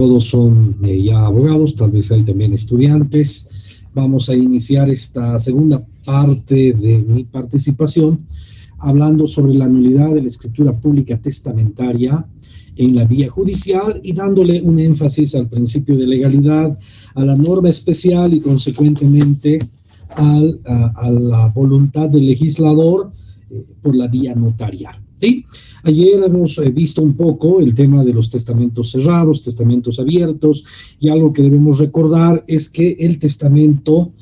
Todos son ya abogados, tal vez hay también estudiantes. Vamos a iniciar esta segunda parte de mi participación hablando sobre la nulidad de la escritura pública testamentaria en la vía judicial y dándole un énfasis al principio de legalidad, a la norma especial y consecuentemente a la voluntad del legislador por la vía notarial. ¿Sí? Ayer hemos visto un poco el tema de los testamentos cerrados, testamentos abiertos, y algo que debemos recordar es que el testamento,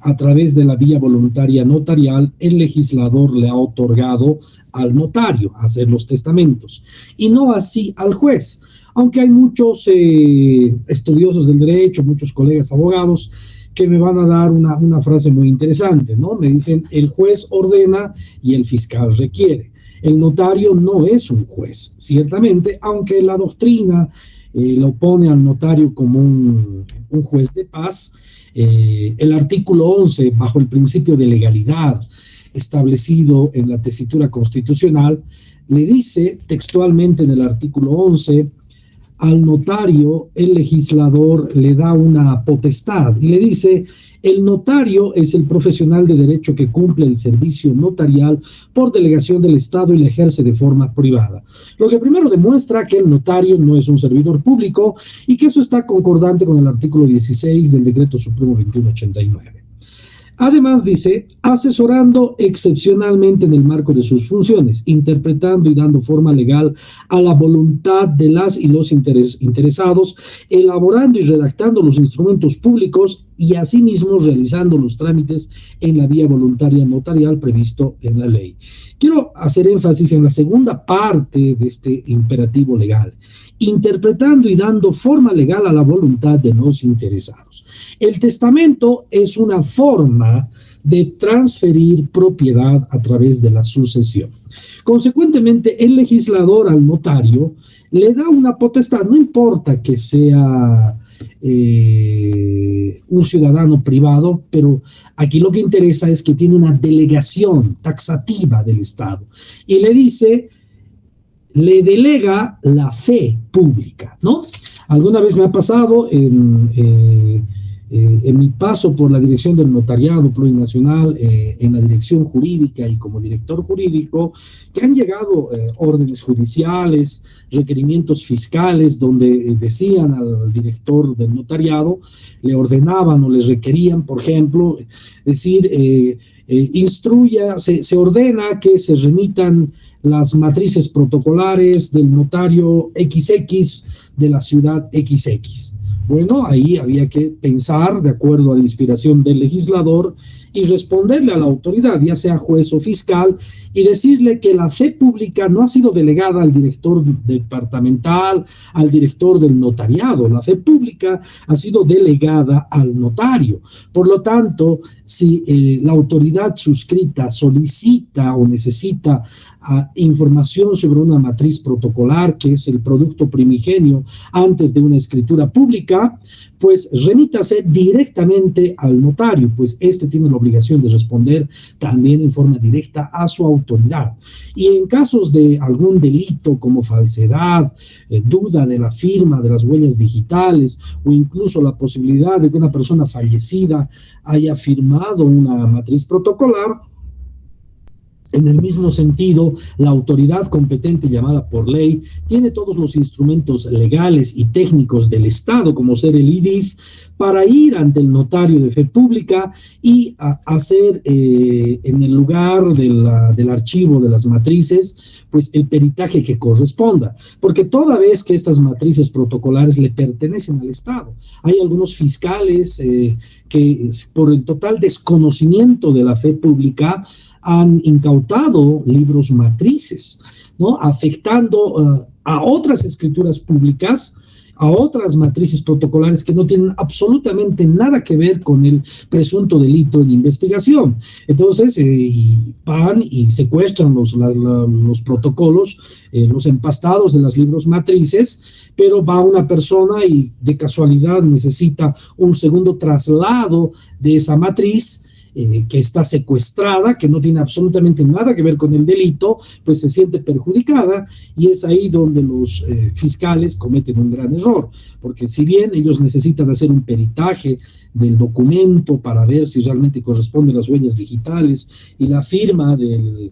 a través de la vía voluntaria notarial, el legislador le ha otorgado al notario hacer los testamentos, y no así al juez. Aunque hay muchos estudiosos del derecho, muchos colegas abogados, que me van a dar una frase muy interesante, ¿no? Me dicen, el juez ordena y el fiscal requiere. El notario no es un juez, ciertamente, aunque la doctrina lo pone al notario como un juez de paz. El artículo 11, bajo el principio de legalidad establecido en la tesitura constitucional, le dice textualmente en el artículo 11, al notario el legislador le da una potestad y le dice: el notario es el profesional de derecho que cumple el servicio notarial por delegación del Estado y la ejerce de forma privada. Lo que primero demuestra que el notario no es un servidor público y que eso está concordante con el artículo 16 del Decreto Supremo 2189. Además dice, asesorando excepcionalmente en el marco de sus funciones, interpretando y dando forma legal a la voluntad de las y los interesados, elaborando y redactando los instrumentos públicos y asimismo realizando los trámites en la vía voluntaria notarial previsto en la ley. Quiero hacer énfasis en la segunda parte de este imperativo legal, interpretando y dando forma legal a la voluntad de los interesados. El testamento es una forma de transferir propiedad a través de la sucesión. Consecuentemente, el legislador al notario le da una potestad, no importa que sea un ciudadano privado, pero aquí lo que interesa es que tiene una delegación taxativa del Estado y le dice, le delega la fe pública, ¿no? Alguna vez me ha pasado en mi paso por la dirección del notariado plurinacional, en la dirección jurídica y como director jurídico, que han llegado órdenes judiciales, requerimientos fiscales, donde decían al director del notariado, le ordenaban o le requerían, por ejemplo, decir, instruya, se ordena que se remitan las matrices protocolares del notario XX de la ciudad XX. Bueno, ahí había que pensar de acuerdo a la inspiración del legislador y responderle a la autoridad, ya sea juez o fiscal, y decirle que la fe pública no ha sido delegada al director departamental, al director del notariado. La fe pública ha sido delegada al notario. Por lo tanto, si la autoridad suscrita solicita o necesita información sobre una matriz protocolar, que es el producto primigenio antes de una escritura pública, pues remítase directamente al notario, pues este tiene la obligación de responder también en forma directa a su autoridad. Y en casos de algún delito como falsedad, duda de la firma, de las huellas digitales, o incluso la posibilidad de que una persona fallecida haya firmado una matriz protocolar, en el mismo sentido, la autoridad competente llamada por ley tiene todos los instrumentos legales y técnicos del Estado, como ser el IDIF, para ir ante el notario de fe pública y hacer en el lugar del archivo de las matrices, pues el peritaje que corresponda, porque toda vez que estas matrices protocolares le pertenecen al Estado, hay algunos fiscales que por el total desconocimiento de la fe pública han incautado libros matrices, ¿no? Afectando a otras escrituras públicas, a otras matrices protocolares que no tienen absolutamente nada que ver con el presunto delito en investigación. Entonces, van y secuestran los protocolos, los empastados de los libros matrices, pero va una persona y de casualidad necesita un segundo traslado de esa matriz, que está secuestrada, que no tiene absolutamente nada que ver con el delito, pues se siente perjudicada, y es ahí donde los fiscales cometen un gran error, porque si bien ellos necesitan hacer un peritaje del documento para ver si realmente corresponden las huellas digitales y la firma del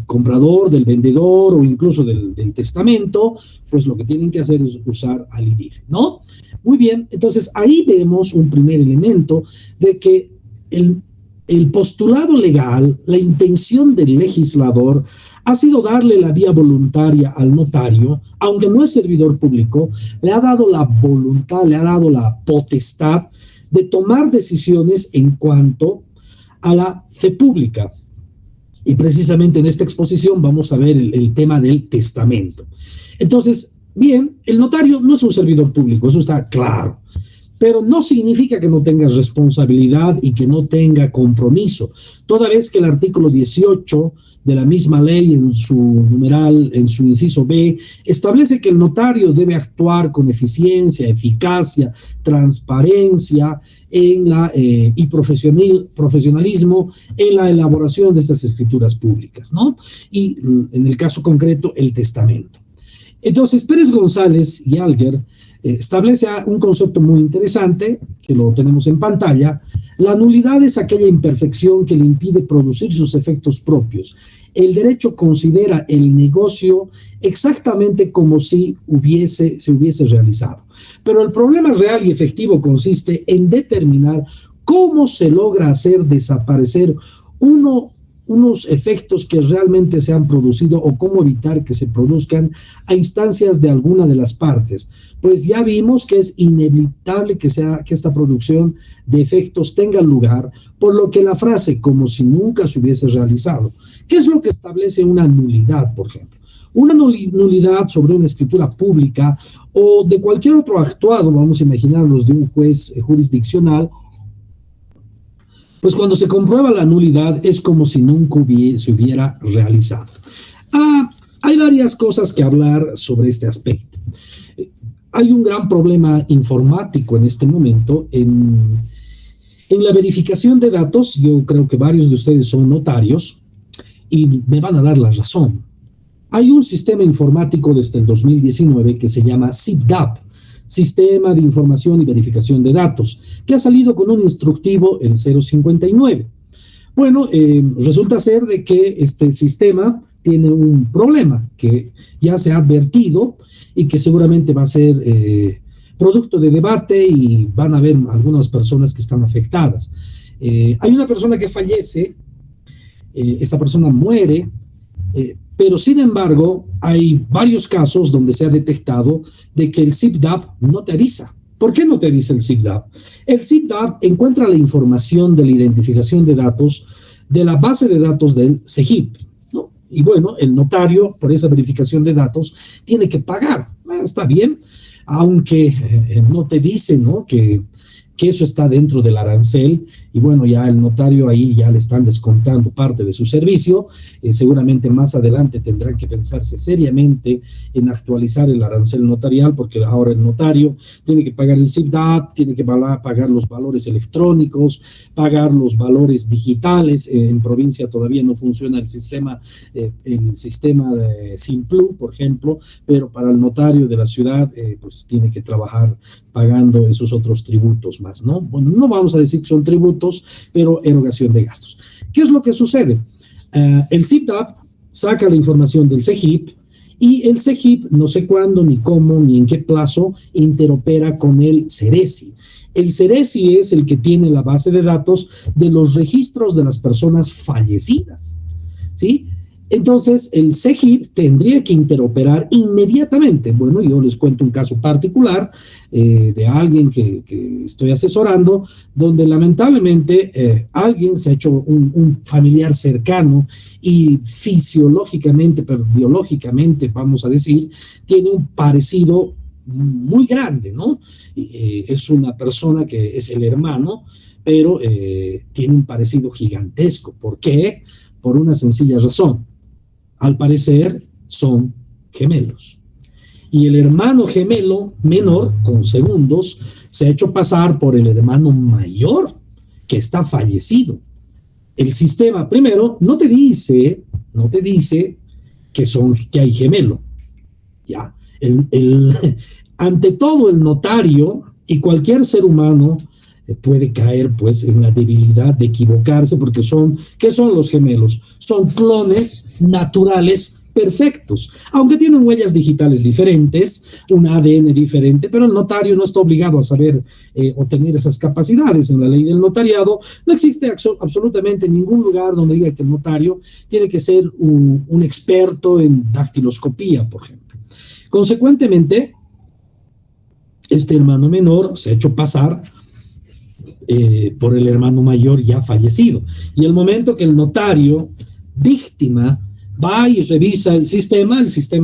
comprador, del vendedor o incluso del testamento, pues lo que tienen que hacer es usar al IDIF, ¿no? Muy bien, entonces ahí vemos un primer elemento de que el postulado legal, la intención del legislador ha sido darle la vía voluntaria al notario, aunque no es servidor público, le ha dado la voluntad, le ha dado la potestad de tomar decisiones en cuanto a la fe pública. Y precisamente en esta exposición vamos a ver el tema del testamento. Entonces, bien, el notario no es un servidor público, eso está claro, pero no significa que no tenga responsabilidad y que no tenga compromiso, toda vez que el artículo 18 de la misma ley, en su numeral, en su inciso B, establece que el notario debe actuar con eficiencia, eficacia, transparencia y profesionalismo en la elaboración de estas escrituras públicas, ¿no? Y en el caso concreto, el testamento. Entonces, Pérez González y Alguer establece un concepto muy interesante, que lo tenemos en pantalla. La nulidad es aquella imperfección que le impide producir sus efectos propios. El derecho considera el negocio exactamente como si se hubiese realizado. Pero el problema real y efectivo consiste en determinar cómo se logra hacer desaparecer unos efectos que realmente se han producido o cómo evitar que se produzcan a instancias de alguna de las partes. Pues ya vimos que es inevitable que esta producción de efectos tenga lugar, por lo que la frase como si nunca se hubiese realizado, ¿qué es lo que establece una nulidad, por ejemplo? Una nulidad sobre una escritura pública o de cualquier otro actuado, vamos a imaginarnos de un juez jurisdiccional, pues cuando se comprueba la nulidad es como si nunca se hubiera realizado. Hay varias cosas que hablar sobre este aspecto. Hay un gran problema informático en este momento en la verificación de datos. Yo creo que varios de ustedes son notarios y me van a dar la razón. Hay un sistema informático desde el 2019 que se llama SIVDAP, Sistema de Información y Verificación de Datos, que ha salido con un instructivo, el 059. Bueno, resulta ser de que este sistema tiene un problema que ya se ha advertido y que seguramente va a ser producto de debate y van a haber algunas personas que están afectadas. Hay una persona que fallece, esta persona muere, pero sin embargo hay varios casos donde se ha detectado de que el SIVDAP no te avisa. ¿Por qué no te avisa el SIVDAP? El SIVDAP encuentra la información de la identificación de datos de la base de datos del CEGIP, ¿no? Y bueno, el notario por esa verificación de datos tiene que pagar. Está bien, aunque no te dice, ¿no?, que eso está dentro del arancel, y bueno, ya el notario ahí ya le están descontando parte de su servicio. Seguramente más adelante tendrán que pensarse seriamente en actualizar el arancel notarial, porque ahora el notario tiene que pagar el SIVDAP, tiene que pagar los valores electrónicos, pagar los valores digitales. En provincia todavía no funciona el sistema de Simplu, por ejemplo, pero para el notario de la ciudad pues tiene que trabajar pagando esos otros tributos más, ¿no? Bueno, no vamos a decir que son tributos, pero erogación de gastos. ¿Qué es lo que sucede? El SIVDAP saca la información del CEGIP y el CEGIP, no sé cuándo, ni cómo, ni en qué plazo, interopera con el CERESI. El CERESI es el que tiene la base de datos de los registros de las personas fallecidas, ¿sí? Entonces, el CEGIP tendría que interoperar inmediatamente. Bueno, yo les cuento un caso particular de alguien que estoy asesorando, donde lamentablemente alguien se ha hecho un familiar cercano y fisiológicamente, pero biológicamente, vamos a decir, tiene un parecido muy grande, ¿no? Es una persona que es el hermano, pero tiene un parecido gigantesco. ¿Por qué? Por una sencilla razón. Al parecer son gemelos. Y el hermano gemelo menor, con segundos, se ha hecho pasar por el hermano mayor que está fallecido. el sistema, primero, no te dice que hay gemelo, ¿ya? Ante todo, el notario y cualquier ser humano puede caer pues en la debilidad de equivocarse, porque ¿qué son los gemelos? Son clones naturales perfectos, aunque tienen huellas digitales diferentes, un ADN diferente, pero el notario no está obligado a saber o tener esas capacidades. En la ley del notariado no existe absolutamente ningún lugar donde diga que el notario tiene que ser un experto en dactiloscopía, por ejemplo. Consecuentemente, este hermano menor se ha hecho pasar por el hermano mayor ya fallecido. Y el momento que el notario, víctima, va y revisa el sistema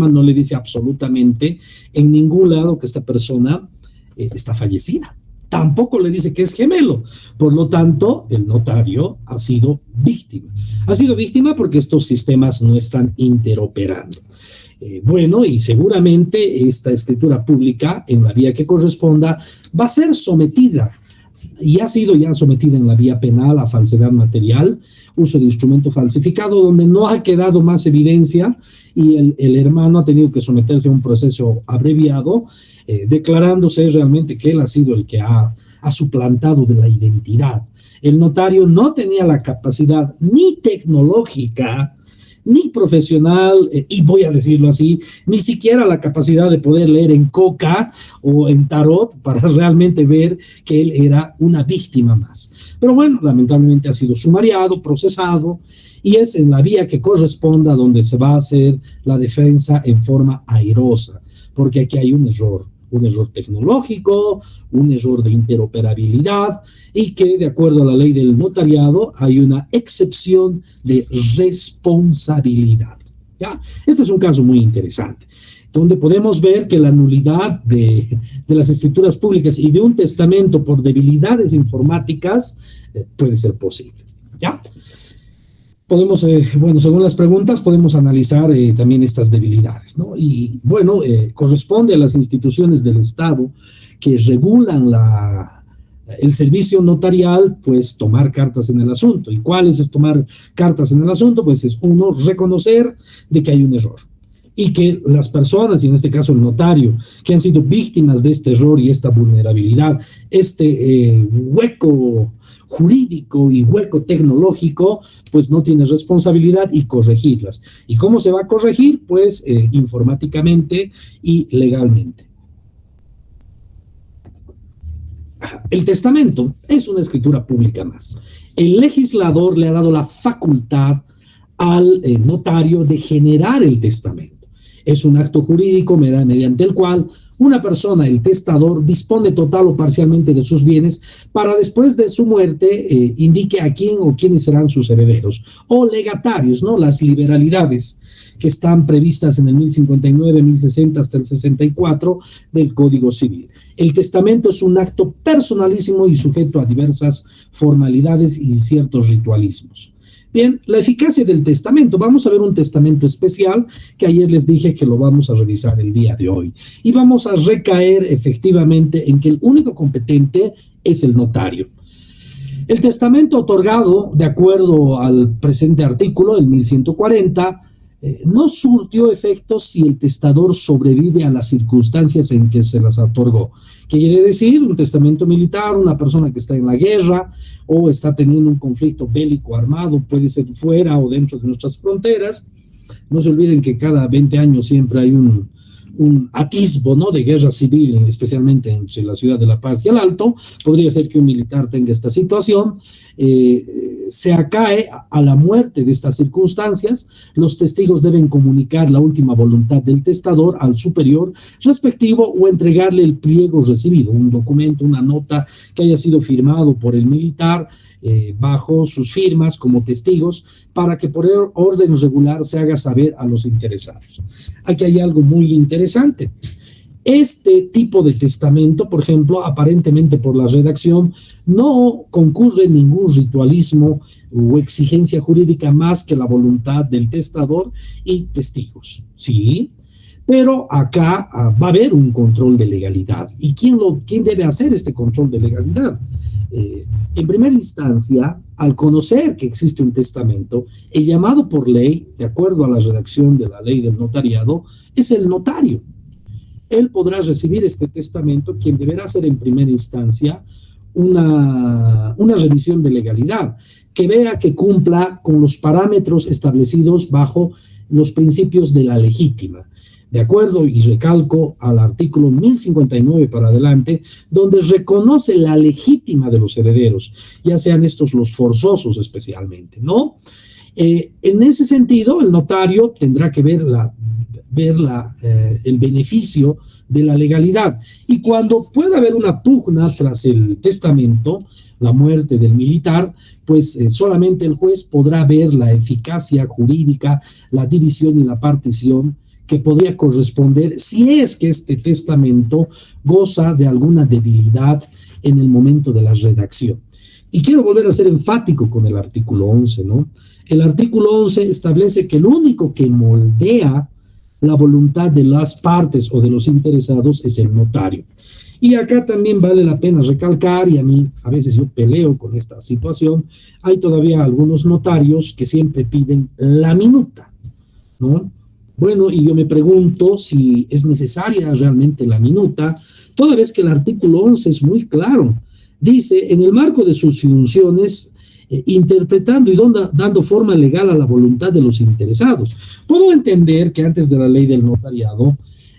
no le dice absolutamente en ningún lado que esta persona está fallecida. Tampoco le dice que es gemelo. Por lo tanto, el notario ha sido víctima. Ha sido víctima porque estos sistemas no están interoperando. Bueno, y seguramente esta escritura pública, en la vía que corresponda, va a ser sometida, y ha sido ya sometida en la vía penal a falsedad material, uso de instrumento falsificado, donde no ha quedado más evidencia, y el hermano ha tenido que someterse a un proceso abreviado, declarándose realmente que él ha sido el que ha suplantado de la identidad. El notario no tenía la capacidad ni tecnológica, ni profesional, y voy a decirlo así, ni siquiera la capacidad de poder leer en coca o en tarot para realmente ver que él era una víctima más. Pero bueno, lamentablemente ha sido sumariado, procesado, y es en la vía que corresponda donde se va a hacer la defensa en forma airosa, porque aquí hay un error tecnológico, un error de interoperabilidad, y que de acuerdo a la ley del notariado hay una excepción de responsabilidad, ¿ya? Este es un caso muy interesante, donde podemos ver que la nulidad de las escrituras públicas y de un testamento por debilidades informáticas puede ser posible, ¿ya? Podemos, bueno, según las preguntas, podemos analizar también estas debilidades, ¿no? Y bueno, corresponde a las instituciones del Estado que regulan el servicio notarial, pues tomar cartas en el asunto. ¿Y cuál es tomar cartas en el asunto? Pues es uno, reconocer de que hay un error, y que las personas, y en este caso el notario, que han sido víctimas de este error y esta vulnerabilidad, este hueco jurídico y hueco tecnológico, pues no tiene responsabilidad, y corregirlas. ¿Y cómo se va a corregir? Pues informáticamente y legalmente. El testamento es una escritura pública más. El legislador le ha dado la facultad al notario de generar el testamento. Es un acto jurídico mediante el cual una persona, el testador, dispone total o parcialmente de sus bienes para después de su muerte indique a quién o quiénes serán sus herederos o legatarios, ¿no? Las liberalidades que están previstas en el 1059, 1060 hasta el 64 del Código Civil. El testamento es un acto personalísimo y sujeto a diversas formalidades y ciertos ritualismos. Bien, la eficacia del testamento. Vamos a ver un testamento especial que ayer les dije que lo vamos a revisar el día de hoy. Y vamos a recaer efectivamente en que el único competente es el notario. El testamento otorgado, de acuerdo al presente artículo, el 1140, no surtió efectos si el testador sobrevive a las circunstancias en que se las otorgó. ¿Qué quiere decir? Un testamento militar, una persona que está en la guerra o está teniendo un conflicto bélico armado, puede ser fuera o dentro de nuestras fronteras. No se olviden que cada 20 años siempre hay un atisbo, ¿no?, de guerra civil, especialmente entre la ciudad de La Paz y el Alto. Podría ser que un militar tenga esta situación, se acae a la muerte de estas circunstancias. Los testigos deben comunicar la última voluntad del testador al superior respectivo o entregarle el pliego recibido, un documento, una nota que haya sido firmado por el militar bajo sus firmas como testigos, para que por orden regular se haga saber a los interesados. Aquí hay algo muy interesante. Este tipo de testamento, por ejemplo, aparentemente por la redacción, no concurre ningún ritualismo o exigencia jurídica más que la voluntad del testador y testigos, ¿sí? Pero acá va a haber un control de legalidad. ¿Y quién debe hacer este control de legalidad? En primera instancia, al conocer que existe un testamento, el llamado por ley, de acuerdo a la redacción de la ley del notariado, es el notario. Él podrá recibir este testamento, quien deberá hacer en primera instancia una revisión de legalidad, que vea que cumpla con los parámetros establecidos bajo los principios de la legítima, de acuerdo, y recalco, al artículo 1059 para adelante, donde reconoce la legítima de los herederos, ya sean estos los forzosos especialmente, ¿no? En ese sentido, el notario tendrá que ver el beneficio de la legalidad. Y cuando pueda haber una pugna tras el testamento, la muerte del militar, pues solamente el juez podrá ver la eficacia jurídica, la división y la partición que podría corresponder si es que este testamento goza de alguna debilidad en el momento de la redacción. Y quiero volver a ser enfático con el artículo 11, ¿no? El artículo 11 establece que el único que moldea la voluntad de las partes o de los interesados es el notario. Y acá también vale la pena recalcar, y a mí a veces yo peleo con esta situación, hay todavía algunos notarios que siempre piden la minuta, ¿no? Bueno, y yo me pregunto si es necesaria realmente la minuta, toda vez que el artículo 11 es muy claro. Dice, en el marco de sus funciones, interpretando y dando forma legal a la voluntad de los interesados. Puedo entender que antes de la ley del notariado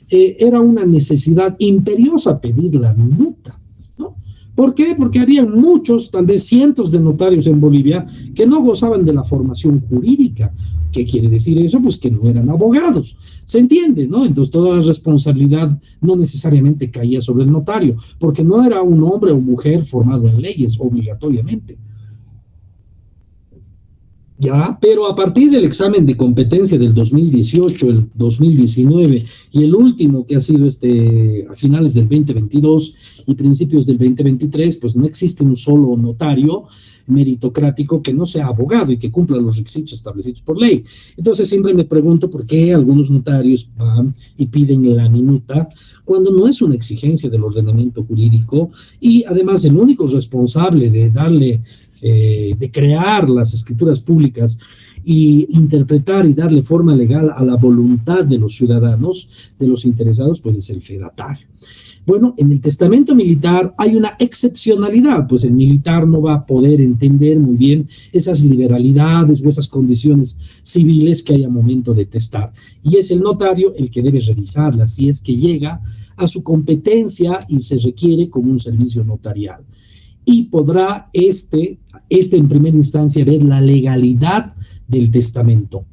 era una necesidad imperiosa pedir la minuta, ¿no? ¿Por qué? Porque había muchos, tal vez cientos de notarios en Bolivia que no gozaban de la formación jurídica. ¿Qué quiere decir eso? Pues que no eran abogados. ¿Se entiende, no? Entonces toda la responsabilidad no necesariamente caía sobre el notario, porque no era un hombre o mujer formado en leyes obligatoriamente. Ya, pero a partir del examen de competencia del 2018, el 2019 y el último que ha sido a finales del 2022 y principios del 2023, pues no existe un solo notario meritocrático que no sea abogado y que cumpla los requisitos establecidos por ley. Entonces siempre me pregunto por qué algunos notarios van y piden la minuta cuando no es una exigencia del ordenamiento jurídico, y además el único responsable de de crear las escrituras públicas y interpretar y darle forma legal a la voluntad de los ciudadanos, de los interesados, pues es el fedatario. Bueno, en el testamento militar hay una excepcionalidad, pues el militar no va a poder entender muy bien esas liberalidades o esas condiciones civiles que hay a momento de testar. Y es el notario el que debe revisarlas si es que llega a su competencia y se requiere como un servicio notarial. Y podrá en primera instancia ver la legalidad del testamento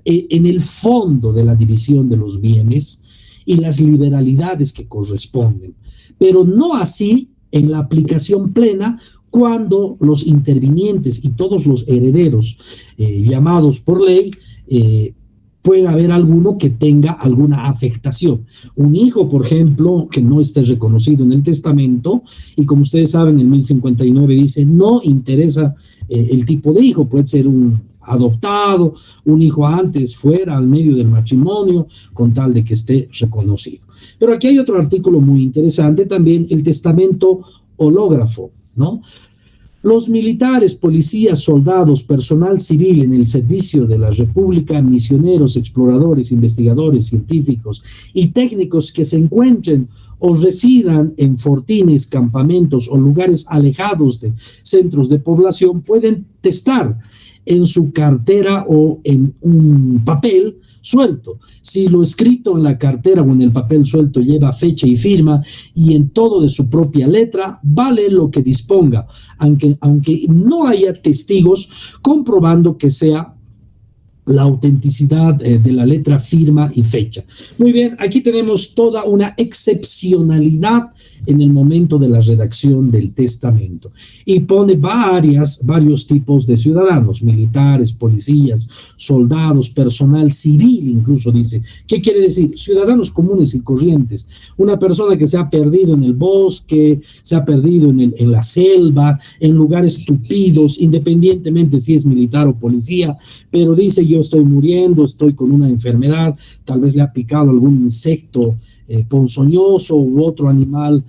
en el fondo de la división de los bienes y las liberalidades que corresponden, pero no así en la aplicación plena cuando los intervinientes y todos los herederos llamados por ley puede haber alguno que tenga alguna afectación. Un hijo, por ejemplo, que no esté reconocido en el testamento, y como ustedes saben, el 1059 dice, no interesa el tipo de hijo, puede ser un adoptado, un hijo antes, fuera, al medio del matrimonio, con tal de que esté reconocido. Pero aquí hay otro artículo muy interesante también, el testamento hológrafo, ¿no? Los militares, policías, soldados, personal civil en el servicio de la República, misioneros, exploradores, investigadores, científicos y técnicos que se encuentren o residan en fortines, campamentos o lugares alejados de centros de población pueden testar en su cartera o en un papel suelto. Si lo escrito en la cartera o en el papel suelto lleva fecha y firma y en todo de su propia letra, vale lo que disponga, aunque no haya testigos comprobando que sea la autenticidad de la letra, firma y fecha. Muy bien, aquí tenemos toda una excepcionalidad en el momento de la redacción del testamento y pone varios tipos de ciudadanos, militares, policías, soldados, personal civil, incluso dice. ¿Qué quiere decir? Ciudadanos comunes y corrientes. Una persona que se ha perdido en el bosque, se ha perdido en la selva, en lugares tupidos, independientemente si es militar o policía, pero dice yo estoy muriendo, estoy con una enfermedad, tal vez le ha picado algún insecto ponzoñoso u otro animal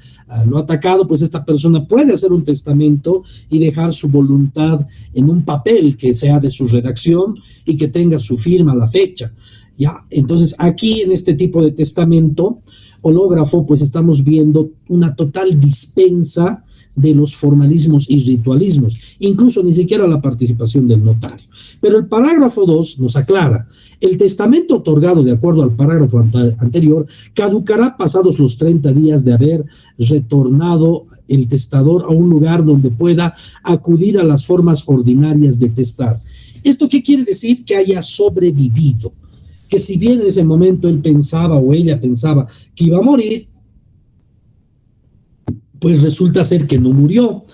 lo ha atacado, pues esta persona puede hacer un testamento y dejar su voluntad en un papel que sea de su redacción y que tenga su firma, la fecha. Ya, entonces aquí en este tipo de testamento hológrafo, pues estamos viendo una total dispensa de los formalismos y ritualismos, incluso ni siquiera la participación del notario. Pero el parágrafo 2 nos aclara: el testamento otorgado de acuerdo al parágrafo anterior caducará pasados los 30 días de haber retornado el testador a un lugar donde pueda acudir a las formas ordinarias de testar. ¿Esto qué quiere decir? Que haya sobrevivido. Que si bien en ese momento él pensaba o ella pensaba que iba a morir, pues resulta ser que no murió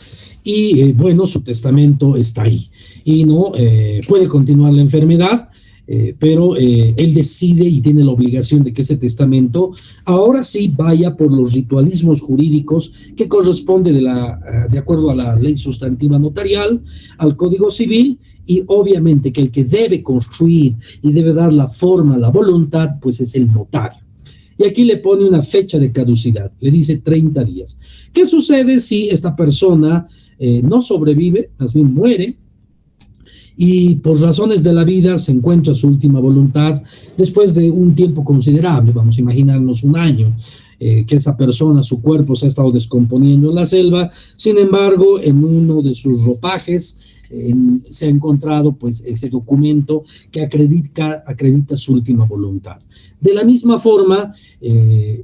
y bueno, su testamento está ahí y no puede continuar la enfermedad, pero él decide y tiene la obligación de que ese testamento ahora sí vaya por los ritualismos jurídicos que corresponde de acuerdo a la ley sustantiva notarial, al Código Civil, y obviamente que el que debe construir y debe dar la forma, la voluntad, pues es el notario. Y aquí le pone una fecha de caducidad, le dice 30 días. ¿Qué sucede si esta persona no sobrevive, más bien muere, y por razones de la vida se encuentra su última voluntad después de un tiempo considerable? Vamos a imaginarnos un año, que esa persona, su cuerpo se ha estado descomponiendo en la selva, sin embargo, en uno de sus ropajes se ha encontrado pues ese documento que acredita su última voluntad. De la misma forma,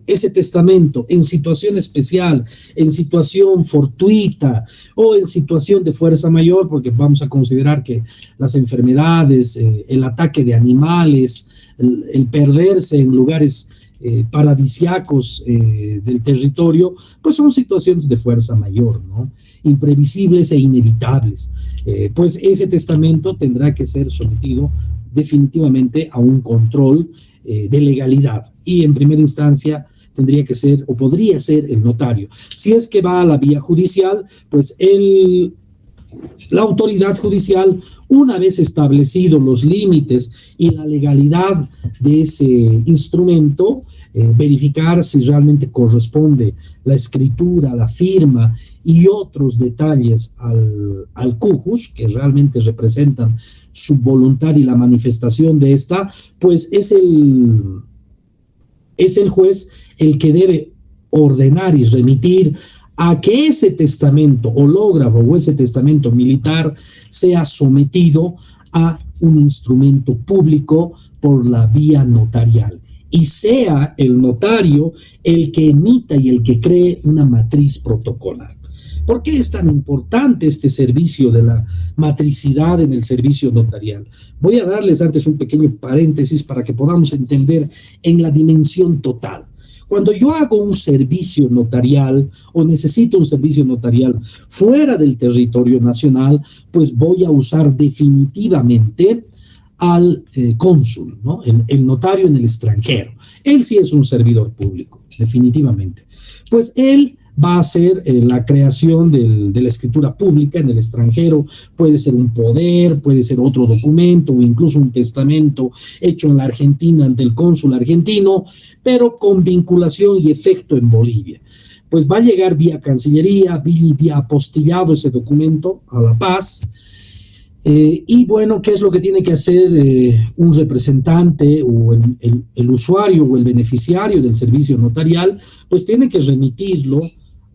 ese testamento en situación especial, en situación fortuita o en situación de fuerza mayor, porque vamos a considerar que las enfermedades, el ataque de animales, el perderse en lugares paradisiacos del territorio, pues son situaciones de fuerza mayor, ¿no? Imprevisibles e inevitables. Pues ese testamento tendrá que ser sometido definitivamente a un control de legalidad, y en primera instancia tendría que ser o podría ser el notario. Si es que va a la vía judicial, pues la autoridad judicial, una vez establecidos los límites y la legalidad de ese instrumento, verificar si realmente corresponde la escritura, la firma y otros detalles al cujus, que realmente representan su voluntad y la manifestación de esta, pues es el juez el que debe ordenar y remitir a que ese testamento hológrafo o ese testamento militar sea sometido a un instrumento público por la vía notarial, y sea el notario el que emita y el que cree una matriz protocolar. ¿Por qué es tan importante este servicio de la matricidad en el servicio notarial? Voy a darles antes un pequeño paréntesis para que podamos entender en la dimensión total. Cuando yo hago un servicio notarial o necesito un servicio notarial fuera del territorio nacional, pues voy a usar definitivamente al cónsul, ¿no? El notario en el extranjero. Él sí es un servidor público, definitivamente. Pues él va a hacer la creación de la escritura pública en el extranjero. Puede ser un poder, puede ser otro documento o incluso un testamento hecho en la Argentina ante el cónsul argentino, pero con vinculación y efecto en Bolivia. Pues va a llegar vía Cancillería, vía apostillado ese documento a La Paz. Y bueno, ¿qué es lo que tiene que hacer un representante o el usuario o el beneficiario del servicio notarial? Pues tiene que remitirlo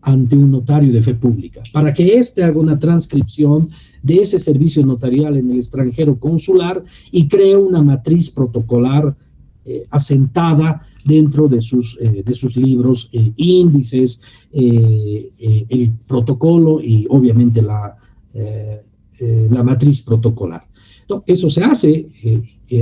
ante un notario de fe pública para que éste haga una transcripción de ese servicio notarial en el extranjero consular y cree una matriz protocolar asentada dentro de sus libros, índices, el protocolo y obviamente la matriz protocolar. Entonces, eso se hace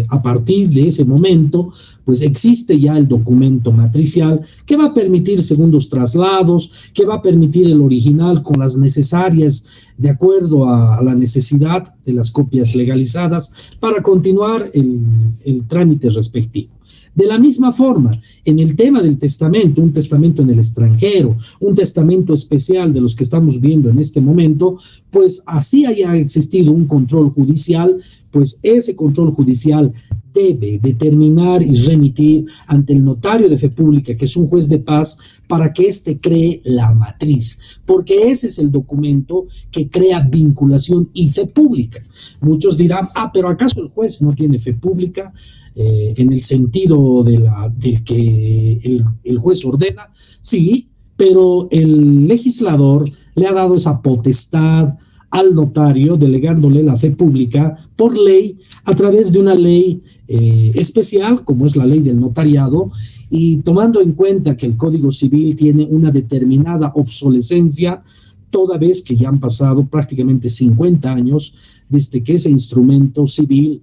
a partir de ese momento, pues existe ya el documento matricial que va a permitir segundos traslados, que va a permitir el original con las necesarias de acuerdo a la necesidad de las copias legalizadas para continuar el trámite respectivo. De la misma forma, en el tema del testamento, un testamento en el extranjero, un testamento especial de los que estamos viendo en este momento, pues así haya existido un control judicial, pues ese control judicial debe determinar y remitir ante el notario de fe pública, que es un juez de paz, para que éste cree la matriz, porque ese es el documento que crea vinculación y fe pública. Muchos dirán, pero ¿acaso el juez no tiene fe pública en el sentido del que el juez ordena? Sí, pero el legislador le ha dado esa potestad al notario, delegándole la fe pública por ley, a través de una ley especial, como es la ley del notariado, y tomando en cuenta que el Código Civil tiene una determinada obsolescencia, toda vez que ya han pasado prácticamente 50 años desde que ese instrumento civil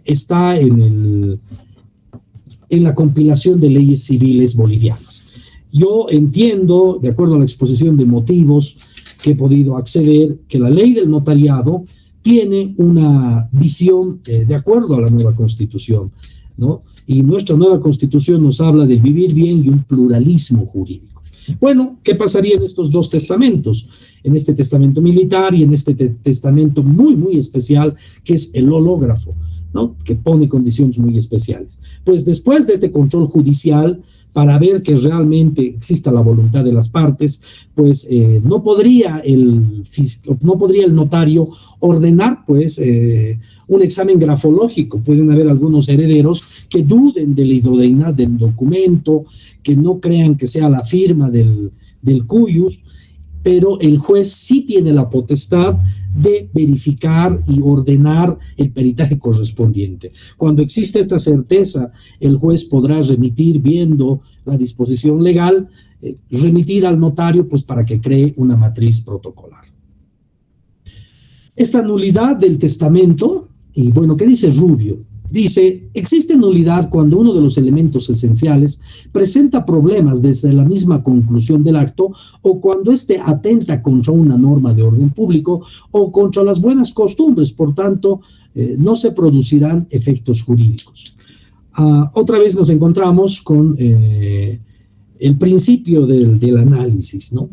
está en la compilación de leyes civiles bolivianas. Yo entiendo, de acuerdo a la exposición de motivos que he podido acceder, que la ley del notariado tiene una visión de acuerdo a la nueva Constitución, ¿no? Y nuestra nueva Constitución nos habla del vivir bien y un pluralismo jurídico. Bueno, ¿qué pasaría en estos dos testamentos? En este testamento militar y en este testamento muy, muy especial, que es el hológrafo, ¿no? Que pone condiciones muy especiales. Pues después de este control judicial, para ver que realmente exista la voluntad de las partes, pues no podría el notario ordenar pues un examen grafológico. Pueden haber algunos herederos que duden de la idoneidad del documento, que no crean que sea la firma del cuius, pero el juez sí tiene la potestad de verificar y ordenar el peritaje correspondiente. Cuando existe esta certeza, el juez podrá remitir, viendo la disposición legal, remitir al notario pues para que cree una matriz protocolar. Esta nulidad del testamento, y bueno, ¿qué dice Rubio? Dice, existe nulidad cuando uno de los elementos esenciales presenta problemas desde la misma conclusión del acto, o cuando éste atenta contra una norma de orden público o contra las buenas costumbres, por tanto, no se producirán efectos jurídicos. Otra vez nos encontramos con el principio del análisis, ¿no?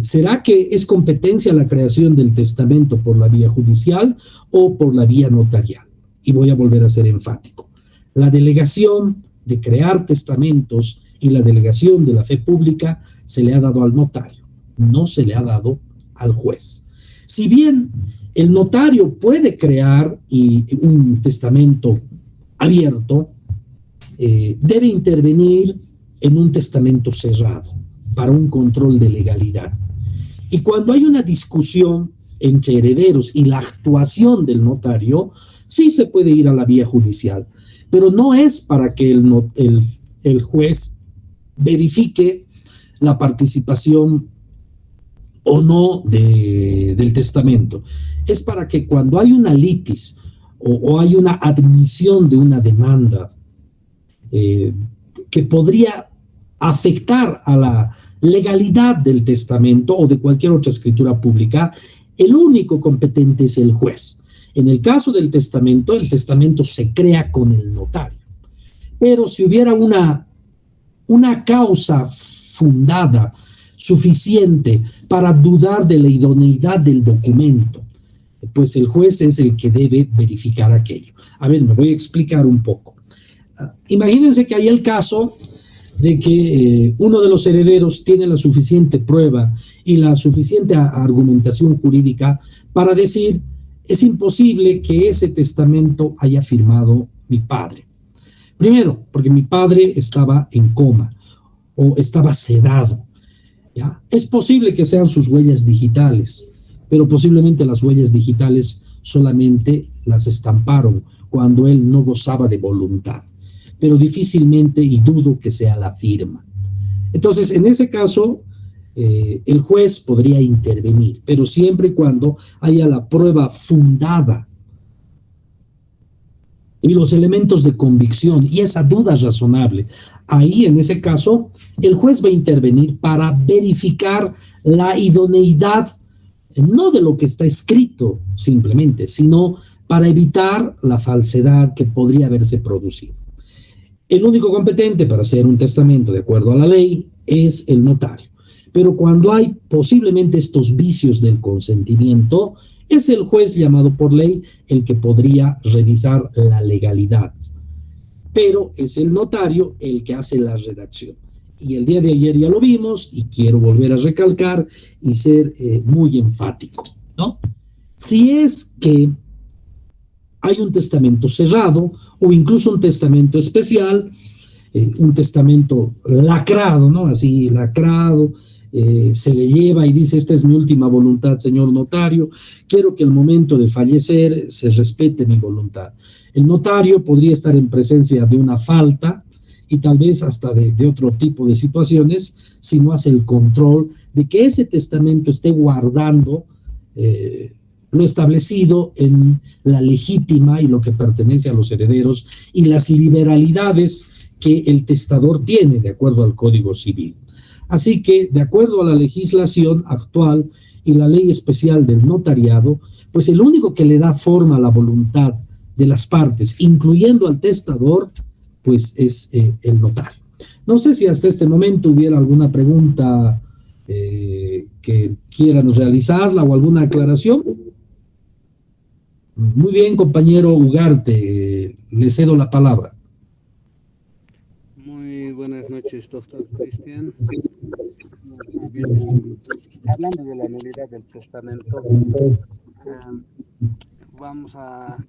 ¿Será que es competencia la creación del testamento por la vía judicial o por la vía notarial? Y voy a volver a ser enfático. La delegación de crear testamentos y la delegación de la fe pública se le ha dado al notario, no se le ha dado al juez. Si bien el notario puede crear un testamento abierto, debe intervenir en un testamento cerrado para un control de legalidad. Y cuando hay una discusión entre herederos y la actuación del notario, sí se puede ir a la vía judicial, pero no es para que el juez verifique la participación o no del testamento. Es para que cuando hay una litis o hay una admisión de una demanda que podría afectar a la legalidad del testamento o de cualquier otra escritura pública, el único competente es el juez. En el caso del testamento, el testamento se crea con el notario. Pero si hubiera una causa fundada, suficiente para dudar de la idoneidad del documento, pues el juez es el que debe verificar aquello. A ver, me voy a explicar un poco. Imagínense que hay el caso de que uno de los herederos tiene la suficiente prueba y la suficiente argumentación jurídica para decir: es imposible que ese testamento haya firmado mi padre. Primero, porque mi padre estaba en coma o estaba sedado, ¿ya? Es posible que sean sus huellas digitales, pero posiblemente las huellas digitales solamente las estamparon cuando él no gozaba de voluntad, pero difícilmente y dudo que sea la firma. Entonces, en ese caso, el juez podría intervenir, pero siempre y cuando haya la prueba fundada y los elementos de convicción y esa duda razonable. Ahí, en ese caso, el juez va a intervenir para verificar la idoneidad, no de lo que está escrito simplemente, sino para evitar la falsedad que podría haberse producido. El único competente para hacer un testamento de acuerdo a la ley es el notario. Pero cuando hay posiblemente estos vicios del consentimiento, es el juez llamado por ley el que podría revisar la legalidad. Pero es el notario el que hace la redacción. Y el día de ayer ya lo vimos y quiero volver a recalcar y ser muy enfático, ¿no? Si es que hay un testamento cerrado o incluso un testamento especial, un testamento lacrado, ¿no? Así lacrado, se le lleva y dice: esta es mi última voluntad, señor notario, quiero que al momento de fallecer se respete mi voluntad. El notario podría estar en presencia de una falta y tal vez hasta de otro tipo de situaciones si no hace el control de que ese testamento esté guardando lo establecido en la legítima y lo que pertenece a los herederos y las liberalidades que el testador tiene de acuerdo al Código Civil. Así que, de acuerdo a la legislación actual y la ley especial del notariado, pues el único que le da forma a la voluntad de las partes, incluyendo al testador, pues es el notario. No sé si hasta este momento hubiera alguna pregunta que quieran realizarla o alguna aclaración. Muy bien, compañero Ugarte, le cedo la palabra. Muy buenas noches, doctor Cristian. Hablando de la nulidad del testamento, vamos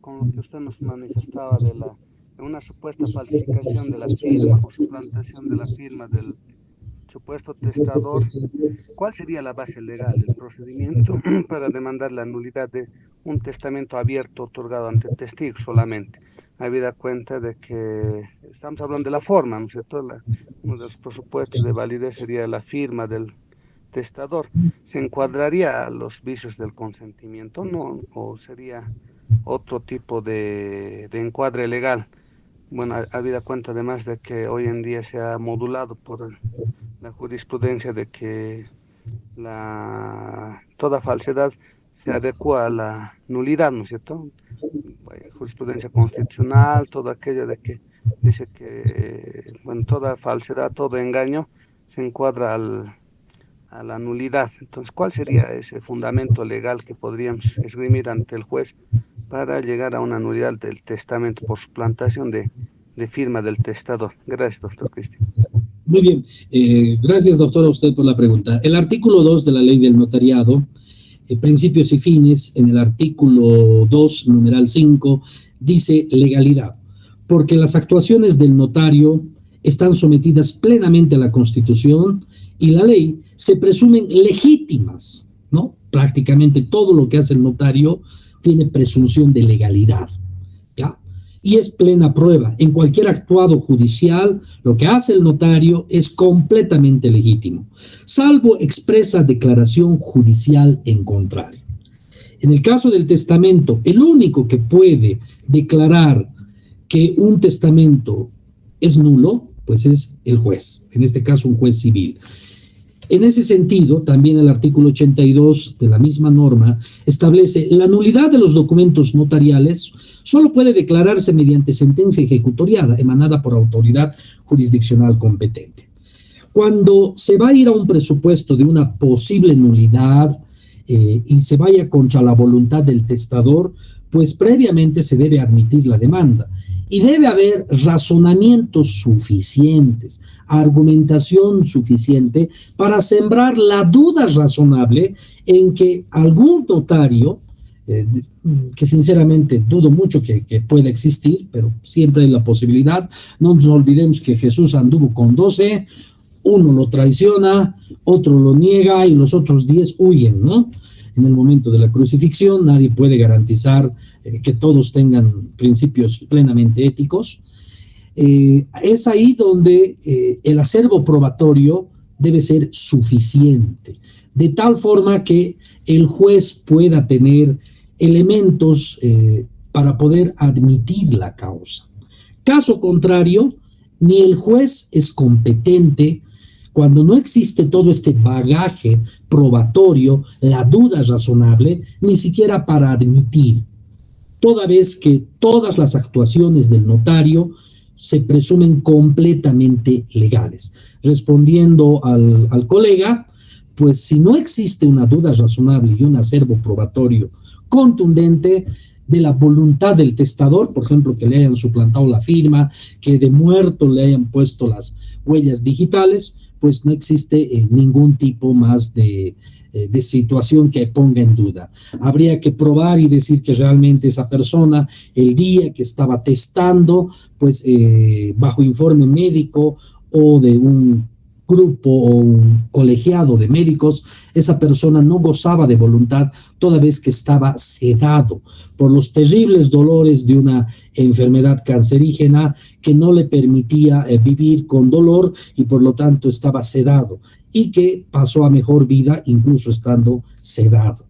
con lo que usted nos manifestaba de una supuesta falsificación de la firma o suplantación de la firma del supuesto testador. ¿Cuál sería la base legal, el procedimiento para demandar la nulidad de un testamento abierto otorgado ante testigos solamente? Habida cuenta de que estamos hablando de la forma, ¿no es cierto? Uno de los presupuestos de validez sería la firma del testador. ¿Se encuadraría a los vicios del consentimiento, no? ¿O sería otro tipo de encuadre legal? Bueno, habida cuenta además de que hoy en día se ha modulado por la jurisprudencia de que toda falsedad se adecua a la nulidad, ¿no es cierto? Jurisprudencia constitucional, todo aquello de que dice que, bueno, toda falsedad, todo engaño se encuadra a la nulidad. Entonces, ¿cuál sería ese fundamento legal que podríamos esgrimir ante el juez para llegar a una nulidad del testamento por suplantación de firma del testador? Gracias, doctor Cristian. Muy bien, gracias, doctor, a usted por la pregunta. El artículo 2 de la ley del notariado, principios y fines, en el artículo 2, numeral 5, dice legalidad, porque las actuaciones del notario están sometidas plenamente a la Constitución y la ley, se presumen legítimas, ¿no? Prácticamente todo lo que hace el notario tiene presunción de legalidad, ¿ya? Y es plena prueba. En cualquier actuado judicial, lo que hace el notario es completamente legítimo, salvo expresa declaración judicial en contrario. En el caso del testamento, el único que puede declarar que un testamento es nulo, pues es el juez, en este caso un juez civil. En ese sentido, también el artículo 82 de la misma norma establece la nulidad de los documentos notariales solo puede declararse mediante sentencia ejecutoriada emanada por autoridad jurisdiccional competente. Cuando se va a ir a un presupuesto de una posible nulidad y se vaya contra la voluntad del testador, pues previamente se debe admitir la demanda. Y debe haber razonamientos suficientes, argumentación suficiente para sembrar la duda razonable en que algún notario, que sinceramente dudo mucho que pueda existir, pero siempre hay la posibilidad. No nos olvidemos que Jesús anduvo con 12, uno lo traiciona, otro lo niega y los otros 10 huyen, ¿no? En el momento de la crucifixión nadie puede garantizar que todos tengan principios plenamente éticos. Es ahí donde el acervo probatorio debe ser suficiente, de tal forma que el juez pueda tener elementos para poder admitir la causa. Caso contrario, ni el juez es competente cuando no existe todo este bagaje probatorio, la duda razonable, ni siquiera para admitir, toda vez que todas las actuaciones del notario se presumen completamente legales. Respondiendo al colega, pues si no existe una duda razonable y un acervo probatorio contundente de la voluntad del testador, por ejemplo, que le hayan suplantado la firma, que de muerto le hayan puesto las huellas digitales, pues no existe ningún tipo más de situación que ponga en duda. Habría que probar y decir que realmente esa persona, el día que estaba testando, pues bajo informe médico o de un grupo o un colegiado de médicos, esa persona no gozaba de voluntad toda vez que estaba sedado por los terribles dolores de una enfermedad cancerígena que no le permitía vivir con dolor y por lo tanto estaba sedado y que pasó a mejor vida incluso estando sedado.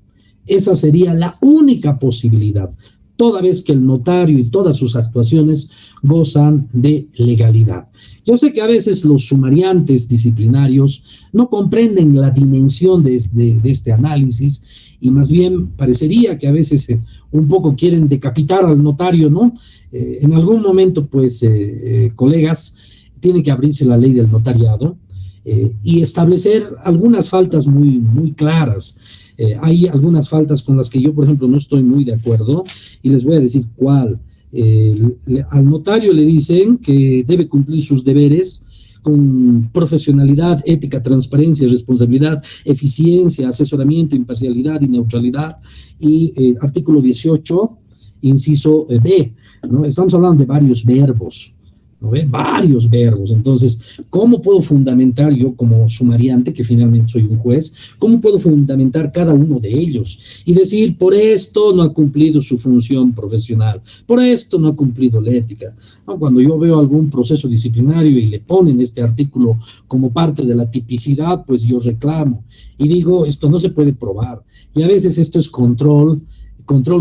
Esa sería la única posibilidad, toda vez que el notario y todas sus actuaciones gozan de legalidad. Yo sé que a veces los sumariantes disciplinarios no comprenden la dimensión de este análisis y más bien parecería que a veces un poco quieren decapitar al notario, ¿no? En algún momento, pues, colegas, tiene que abrirse la ley del notariado y establecer algunas faltas muy claras. Hay algunas faltas con las que yo, por ejemplo, no estoy muy de acuerdo y les voy a decir cuál. Al notario le dicen que debe cumplir sus deberes con profesionalidad, ética, transparencia, responsabilidad, eficiencia, asesoramiento, imparcialidad y neutralidad. Y artículo 18, inciso B, ¿no? Estamos hablando de varios verbos, ¿no ve? Varios verbos. Entonces, ¿cómo puedo fundamentar yo como sumariante, que finalmente soy un juez, cómo puedo fundamentar cada uno de ellos y decir, por esto no ha cumplido su función profesional, por esto no ha cumplido la ética? ¿No? Cuando yo veo algún proceso disciplinario y le ponen este artículo como parte de la tipicidad, pues yo reclamo y digo, esto no se puede probar. Y a veces esto es control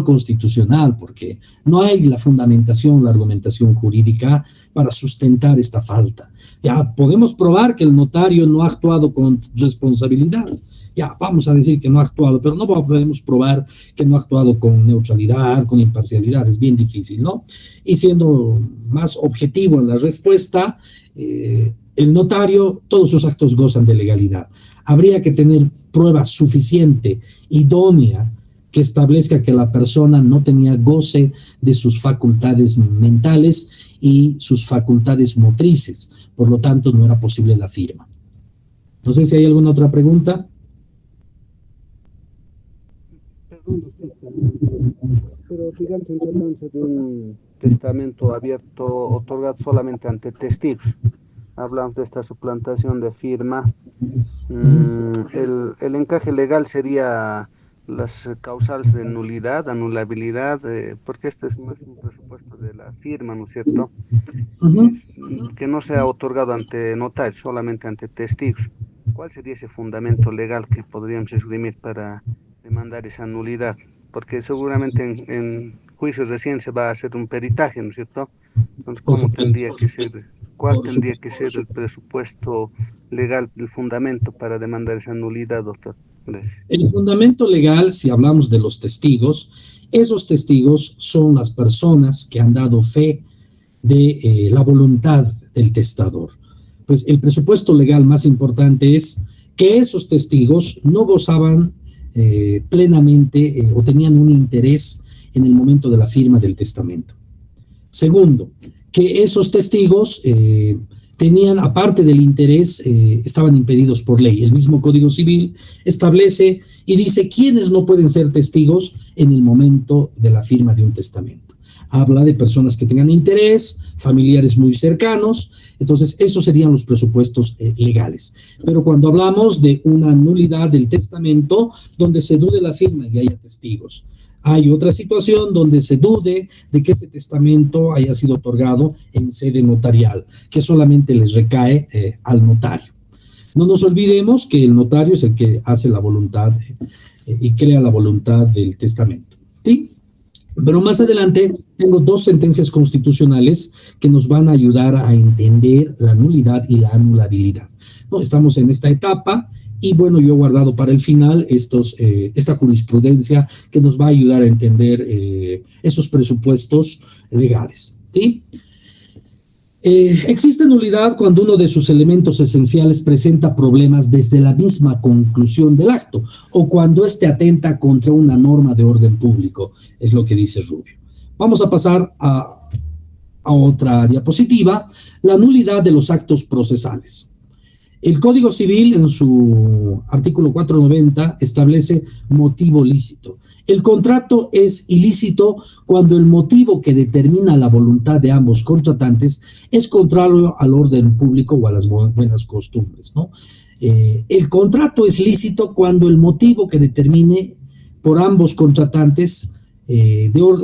constitucional, porque no hay la fundamentación, la argumentación jurídica para sustentar esta falta. Ya podemos probar que el notario no ha actuado con responsabilidad, ya vamos a decir que no ha actuado, pero no podemos probar que no ha actuado con neutralidad, con imparcialidad, es bien difícil, ¿no? Y siendo más objetivo en la respuesta, el notario, todos sus actos gozan de legalidad. Habría que tener prueba suficiente, idónea, que establezca que la persona no tenía goce de sus facultades mentales y sus facultades motrices. Por lo tanto, no era posible la firma. No sé si hay alguna otra pregunta. Perdón, doctor, pero digamos en tratándose de un testamento abierto otorgado solamente ante testigos. Hablamos de esta suplantación de firma. El encaje legal sería las causales de nulidad, anulabilidad, porque este no es un presupuesto de la firma, ¿no es cierto? Que no sea otorgado ante notario, solamente ante testigos. ¿Cuál sería ese fundamento legal que podríamos esgrimir para demandar esa nulidad? Porque seguramente en juicio recién se va a hacer un peritaje, ¿no es cierto? Entonces, Por ¿cómo supuesto. tendría que ser? ¿Cuál tendría que ser el presupuesto legal, el fundamento para demandar esa nulidad, doctor? Gracias. El fundamento legal, si hablamos de los testigos, esos testigos son las personas que han dado fe de la voluntad del testador. Pues el presupuesto legal más importante es que esos testigos no gozaban plenamente o tenían un interés en el momento de la firma del testamento. Segundo, que esos testigos tenían, aparte del interés, estaban impedidos por ley. El mismo Código Civil establece y dice quiénes no pueden ser testigos en el momento de la firma de un testamento. Habla de personas que tengan interés, familiares muy cercanos. Entonces, esos serían los presupuestos legales. Pero cuando hablamos de una nulidad del testamento, donde se dude la firma y haya testigos, hay otra situación donde se dude de que ese testamento haya sido otorgado en sede notarial, que solamente les recae al notario. No nos olvidemos que el notario es el que hace la voluntad y crea la voluntad del testamento, ¿sí? Pero más adelante tengo dos sentencias constitucionales que nos van a ayudar a entender la nulidad y la anulabilidad. ¿No? Estamos en esta etapa y bueno, yo he guardado para el final esta jurisprudencia que nos va a ayudar a entender esos presupuestos legales, ¿sí? Existe nulidad cuando uno de sus elementos esenciales presenta problemas desde la misma conclusión del acto o cuando éste atenta contra una norma de orden público, es lo que dice Rubio. Vamos a pasar a otra diapositiva, la nulidad de los actos procesales. El Código Civil, en su artículo 490, establece motivo lícito. El contrato es ilícito cuando el motivo que determina la voluntad de ambos contratantes es contrario al orden público o a las buenas costumbres, ¿no? El contrato es lícito cuando el motivo que determine por ambos contratantes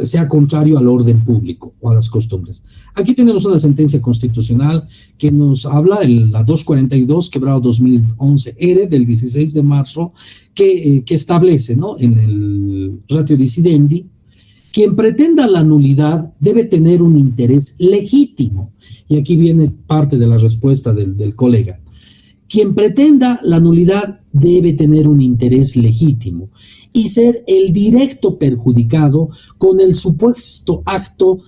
sea contrario al orden público o a las costumbres. Aquí tenemos una sentencia constitucional que nos habla, la 242, quebrado 2011 R, del 16 de marzo, que establece, ¿no?, en el ratio decidendi, quien pretenda la nulidad debe tener un interés legítimo. Y aquí viene parte de la respuesta del colega. Quien pretenda la nulidad debe tener un interés legítimo y ser el directo perjudicado con el supuesto acto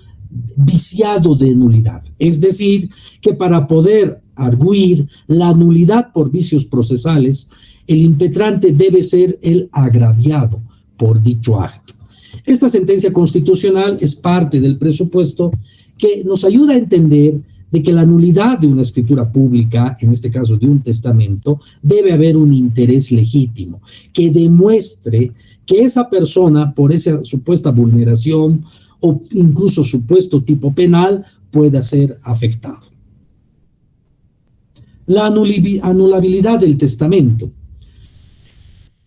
viciado de nulidad. Es decir, que para poder arguir la nulidad por vicios procesales, el impetrante debe ser el agraviado por dicho acto. Esta sentencia constitucional es parte del presupuesto que nos ayuda a entender de que la nulidad de una escritura pública, en este caso de un testamento, debe haber un interés legítimo que demuestre que esa persona, por esa supuesta vulneración o incluso supuesto tipo penal, pueda ser afectado. La anulabilidad del testamento.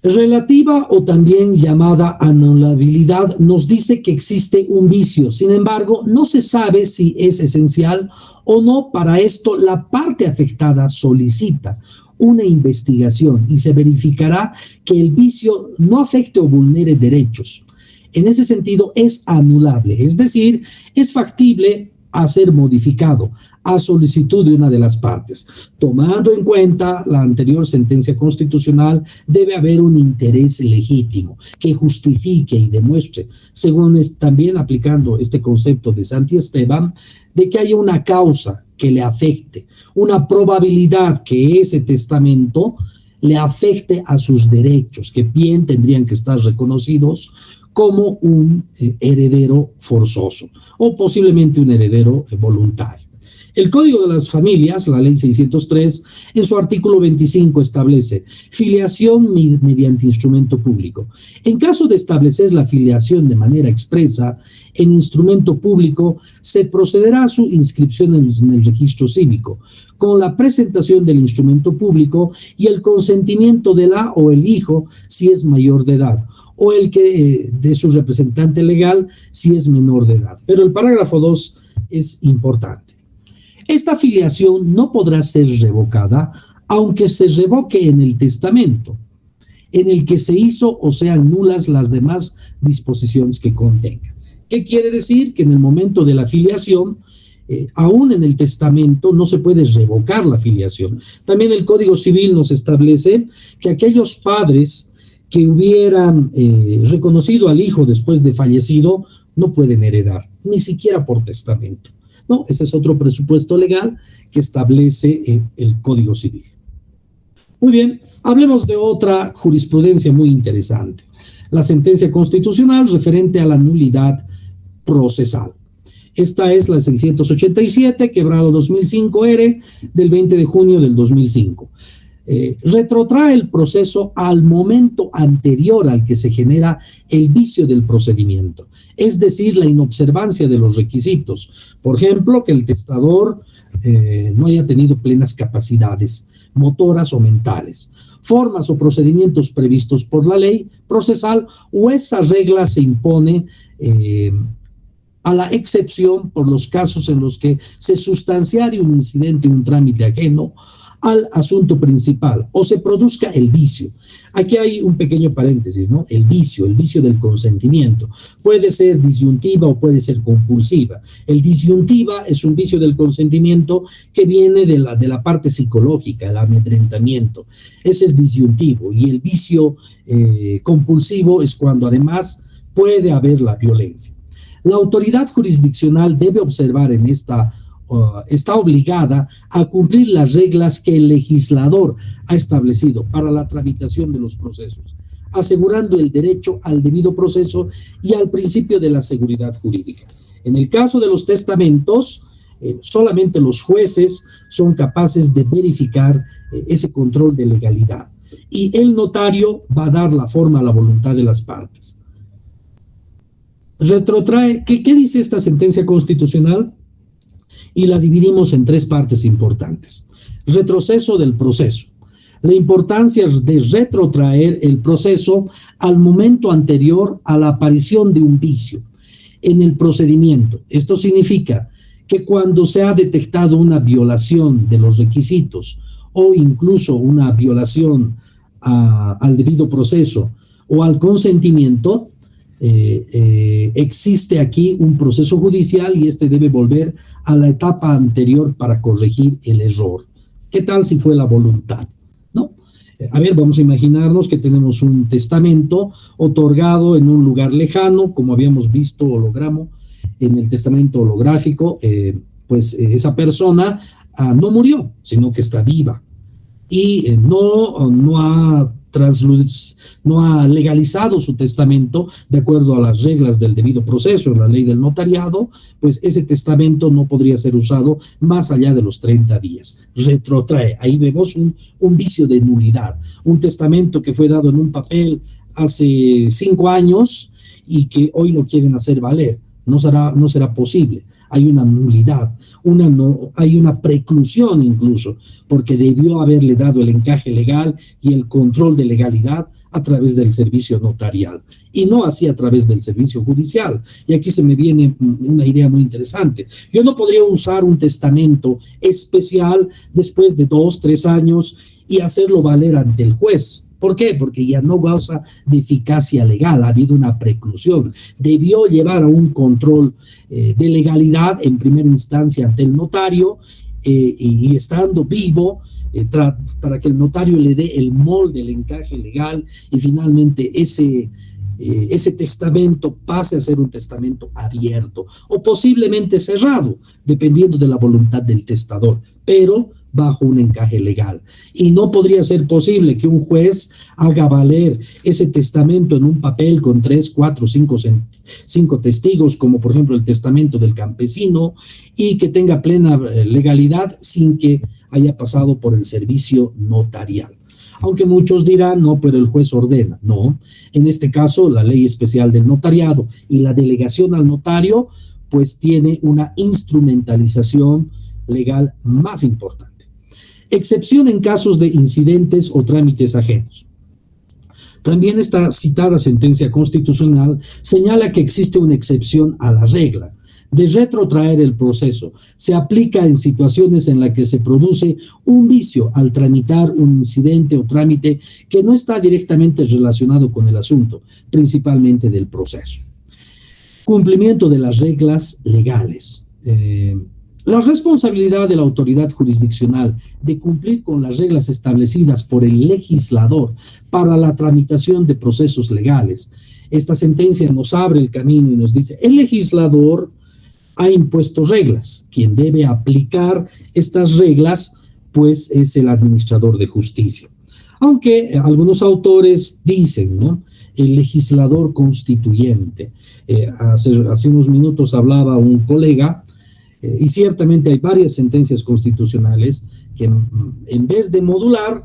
Relativa o también llamada anulabilidad nos dice que existe un vicio, sin embargo, no se sabe si es esencial o no. Para esto, la parte afectada solicita una investigación y se verificará que el vicio no afecte o vulnere derechos. En ese sentido, es anulable, es decir, es factible a ser modificado a solicitud de una de las partes. Tomando en cuenta la anterior sentencia constitucional, debe haber un interés legítimo que justifique y demuestre, según también aplicando este concepto de Santi Esteban, de que haya una causa que le afecte, una probabilidad que ese testamento le afecte a sus derechos, que bien tendrían que estar reconocidos como un heredero forzoso o posiblemente un heredero voluntario. El Código de las Familias, la Ley 603, en su artículo 25 establece filiación mediante instrumento público. En caso de establecer la filiación de manera expresa en instrumento público, se procederá a su inscripción en el registro cívico, con la presentación del instrumento público y el consentimiento de la o el hijo si es mayor de edad, o el que de su representante legal si es menor de edad. Pero el parágrafo 2 es importante. Esta filiación no podrá ser revocada aunque se revoque en el testamento en el que se hizo o sean nulas las demás disposiciones que contenga. ¿Qué quiere decir? Que en el momento de la filiación, aún en el testamento, no se puede revocar la filiación. También el Código Civil nos establece que aquellos padres que hubieran reconocido al hijo después de fallecido no pueden heredar, ni siquiera por testamento. No, ese es otro presupuesto legal que establece el Código Civil. Muy bien, hablemos de otra jurisprudencia muy interesante, la sentencia constitucional referente a la nulidad procesal. Esta es la 687, quebrado 2005 R, del 20 de junio del 2005. Retrotrae el proceso al momento anterior al que se genera el vicio del procedimiento, es decir, la inobservancia de los requisitos. Por ejemplo, que el testador no haya tenido plenas capacidades motoras o mentales, formas o procedimientos previstos por la ley procesal, o esa regla se impone a la excepción por los casos en los que se sustanciare un incidente, un trámite ajeno al asunto principal o se produzca el vicio. Aquí hay un pequeño paréntesis, ¿no? El vicio del consentimiento. Puede ser disyuntiva o puede ser compulsiva. El disyuntiva es un vicio del consentimiento que viene de la parte psicológica, el amedrentamiento. Ese es disyuntivo. Y el vicio compulsivo es cuando además puede haber la violencia. La autoridad jurisdiccional debe observar en esta está obligada a cumplir las reglas que el legislador ha establecido para la tramitación de los procesos, asegurando el derecho al debido proceso y al principio de la seguridad jurídica. En el caso de los testamentos, solamente los jueces son capaces de verificar ese control de legalidad, y el notario va a dar la forma a la voluntad de las partes. Retrotrae, ¿qué dice esta sentencia constitucional? Y la dividimos en tres partes importantes. Retroceso del proceso. La importancia de retrotraer el proceso al momento anterior a la aparición de un vicio en el procedimiento. Esto significa que cuando se ha detectado una violación de los requisitos o incluso una violación al debido proceso o al consentimiento, existe aquí un proceso judicial y este debe volver a la etapa anterior para corregir el error. ¿Qué tal si fue la voluntad? ¿No? A ver, vamos a imaginarnos que tenemos un testamento otorgado en un lugar lejano, como habíamos visto hologramo en el testamento holográfico, pues esa persona no murió, sino que está viva y no ha legalizado su testamento de acuerdo a las reglas del debido proceso, la ley del notariado, pues ese testamento no podría ser usado más allá de los 30 días. Retrotrae, ahí vemos un vicio de nulidad, un testamento que fue dado en un papel hace 5 años y que hoy lo quieren hacer valer. No será posible. Hay una nulidad, hay una preclusión incluso, porque debió haberle dado el encaje legal y el control de legalidad a través del servicio notarial, y no así a través del servicio judicial. Y aquí se me viene una idea muy interesante. Yo no podría usar un testamento especial después de 2, 3 años y hacerlo valer ante el juez. ¿Por qué? Porque ya no goza de eficacia legal, ha habido una preclusión. Debió llevar a un control de legalidad en primera instancia ante el notario y estando vivo para que el notario le dé el molde, el encaje legal y finalmente ese testamento pase a ser un testamento abierto o posiblemente cerrado, dependiendo de la voluntad del testador, pero bajo un encaje legal. Y no podría ser posible que un juez haga valer ese testamento en un papel con 3, 4, 5 testigos, como por ejemplo el testamento del campesino, y que tenga plena legalidad sin que haya pasado por el servicio notarial. Aunque muchos dirán, no, pero el juez ordena. No, en este caso la ley especial del notariado y la delegación al notario pues tiene una instrumentalización legal más importante. Excepción en casos de incidentes o trámites ajenos. También esta citada sentencia constitucional señala que existe una excepción a la regla de retrotraer el proceso. Se aplica en situaciones en las que se produce un vicio al tramitar un incidente o trámite que no está directamente relacionado con el asunto, principalmente del proceso. Cumplimiento de las reglas legales. La responsabilidad de la autoridad jurisdiccional de cumplir con las reglas establecidas por el legislador para la tramitación de procesos legales. Esta sentencia nos abre el camino y nos dice, el legislador ha impuesto reglas. Quien debe aplicar estas reglas, pues, es el administrador de justicia. Aunque algunos autores dicen, ¿no?, el legislador constituyente. Hace unos minutos hablaba un colega, y ciertamente hay varias sentencias constitucionales que en vez de modular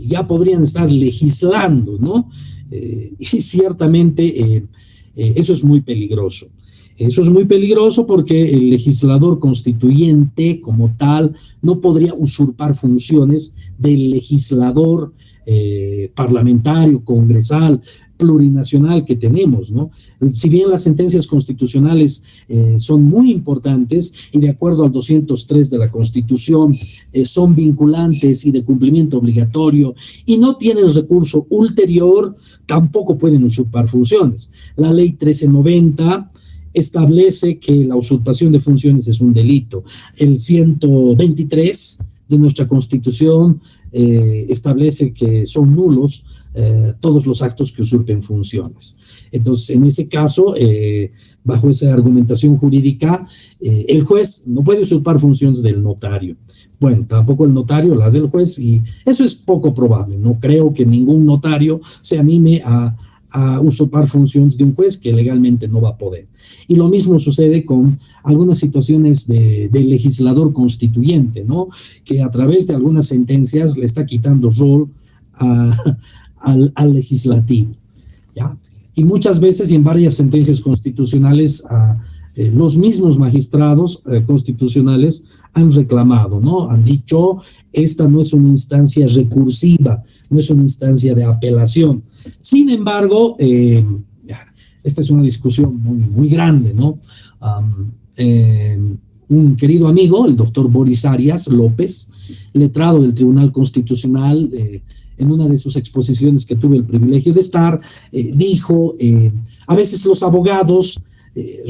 ya podrían estar legislando, ¿no? Y ciertamente eso es muy peligroso. Eso es muy peligroso porque el legislador constituyente como tal no podría usurpar funciones del legislador parlamentario, congresal, plurinacional que tenemos, ¿no? Si bien las sentencias constitucionales son muy importantes y de acuerdo al 203 de la Constitución son vinculantes y de cumplimiento obligatorio y no tienen recurso ulterior, tampoco pueden usurpar funciones. La ley 1390 establece que la usurpación de funciones es un delito. El 123 de nuestra Constitución establece que son nulos todos los actos que usurpen funciones. Entonces, en ese caso, bajo esa argumentación jurídica, el juez no puede usurpar funciones del notario. Bueno, tampoco el notario, la del juez, y eso es poco probable. No creo que ningún notario se anime a usurpar funciones de un juez que legalmente no va a poder. Y lo mismo sucede con algunas situaciones de legislador constituyente, ¿no? Que a través de algunas sentencias le está quitando rol al legislativo, ¿ya? Y muchas veces y en varias sentencias constitucionales los mismos magistrados constitucionales han reclamado, ¿no? Han dicho, esta no es una instancia recursiva, no es una instancia de apelación. Sin embargo, esta es una discusión muy, muy grande, ¿no? Un querido amigo, el doctor Boris Arias López, letrado del Tribunal Constitucional, en una de sus exposiciones que tuve el privilegio de estar, dijo, a veces los abogados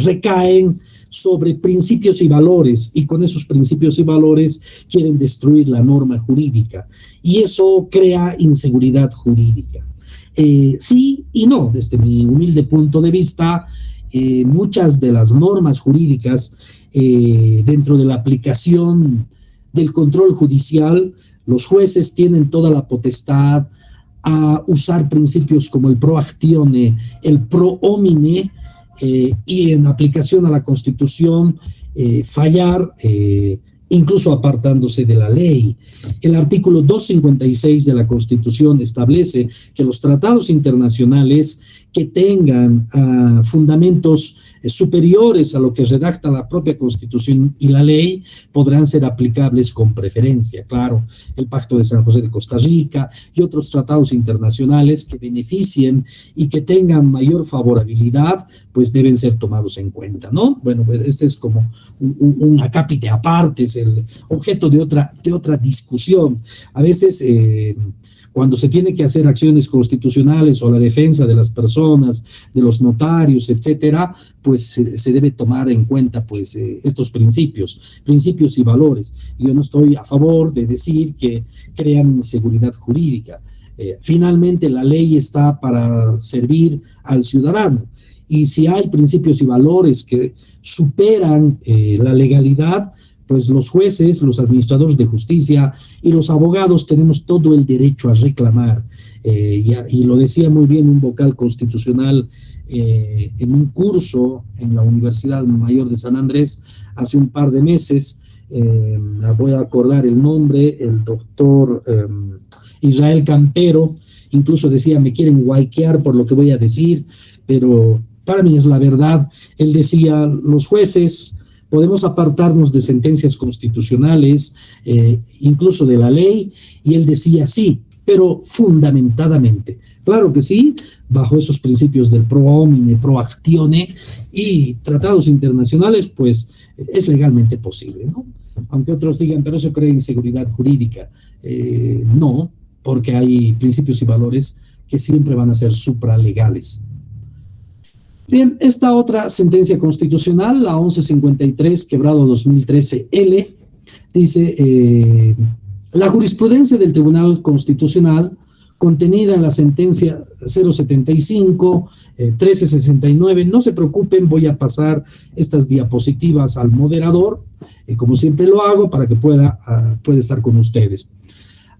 recaen sobre principios y valores, y con esos principios y valores quieren destruir la norma jurídica, y eso crea inseguridad jurídica. Sí y no, desde mi humilde punto de vista, muchas de las normas jurídicas dentro de la aplicación del control judicial, los jueces tienen toda la potestad a usar principios como el pro actione, el pro homine, y en aplicación a la Constitución fallar, incluso apartándose de la ley. El artículo 256 de la Constitución establece que los tratados internacionales que tengan fundamentos superiores a lo que redacta la propia Constitución y la ley podrán ser aplicables con preferencia. Claro, el Pacto de San José de Costa Rica y otros tratados internacionales que beneficien y que tengan mayor favorabilidad, pues deben ser tomados en cuenta, ¿no? Bueno, pues este es como un acápite aparte, es el objeto de otra discusión. A veces cuando se tiene que hacer acciones constitucionales o la defensa de las personas, de los notarios, etcétera, pues se debe tomar en cuenta pues estos principios y valores. Yo no estoy a favor de decir que crean inseguridad jurídica. Finalmente la ley está para servir al ciudadano, y si hay principios y valores que superan la legalidad, pues los jueces, los administradores de justicia y los abogados tenemos todo el derecho a reclamar. Y lo decía muy bien un vocal constitucional en un curso en la Universidad Mayor de San Andrés hace un par de meses. Voy a acordar el nombre, el doctor Israel Campero, incluso decía, me quieren guayquear por lo que voy a decir, pero para mí es la verdad. Él decía, los jueces podemos apartarnos de sentencias constitucionales, incluso de la ley, y él decía sí, pero fundamentadamente. Claro que sí, bajo esos principios del pro homine, pro actione y tratados internacionales, pues es legalmente posible, ¿no? Aunque otros digan, pero eso crea inseguridad jurídica. No, porque hay principios y valores que siempre van a ser supralegales. Bien, esta otra sentencia constitucional, la 1153, quebrado 2013L, dice, la jurisprudencia del Tribunal Constitucional contenida en la sentencia 075, 1369, no se preocupen, voy a pasar estas diapositivas al moderador, como siempre lo hago, para que pueda estar con ustedes.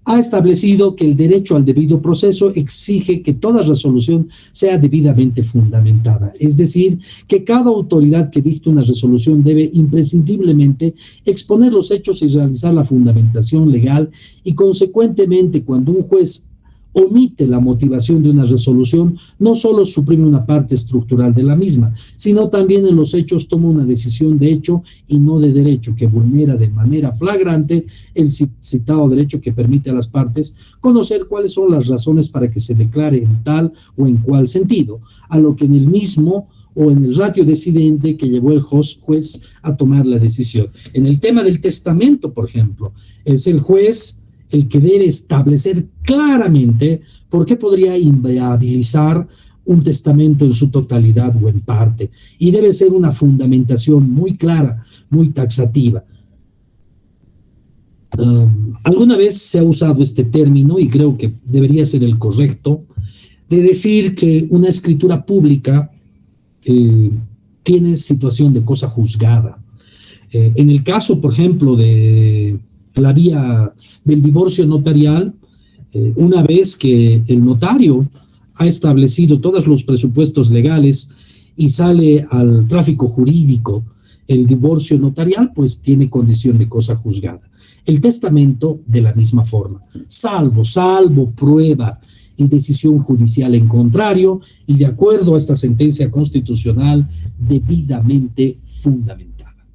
Ha establecido que el derecho al debido proceso exige que toda resolución sea debidamente fundamentada, es decir, que cada autoridad que dicte una resolución debe imprescindiblemente exponer los hechos y realizar la fundamentación legal, y consecuentemente cuando un juez omite la motivación de una resolución, no solo suprime una parte estructural de la misma, sino también en los hechos toma una decisión de hecho y no de derecho, que vulnera de manera flagrante el citado derecho que permite a las partes conocer cuáles son las razones para que se declare en tal o en cual sentido, a lo que en el mismo o en el ratio decidente que llevó el juez a tomar la decisión. En el tema del testamento, por ejemplo, es el juez el que debe establecer claramente por qué podría inviabilizar un testamento en su totalidad o en parte, y debe ser una fundamentación muy clara, muy taxativa. Alguna vez se ha usado este término, y creo que debería ser el correcto, de decir que una escritura pública tiene situación de cosa juzgada. En el caso, por ejemplo, de la vía del divorcio notarial, una vez que el notario ha establecido todos los presupuestos legales y sale al tráfico jurídico el divorcio notarial, pues tiene condición de cosa juzgada. El testamento, de la misma forma, salvo prueba y decisión judicial en contrario, y de acuerdo a esta sentencia constitucional debidamente fundamentada.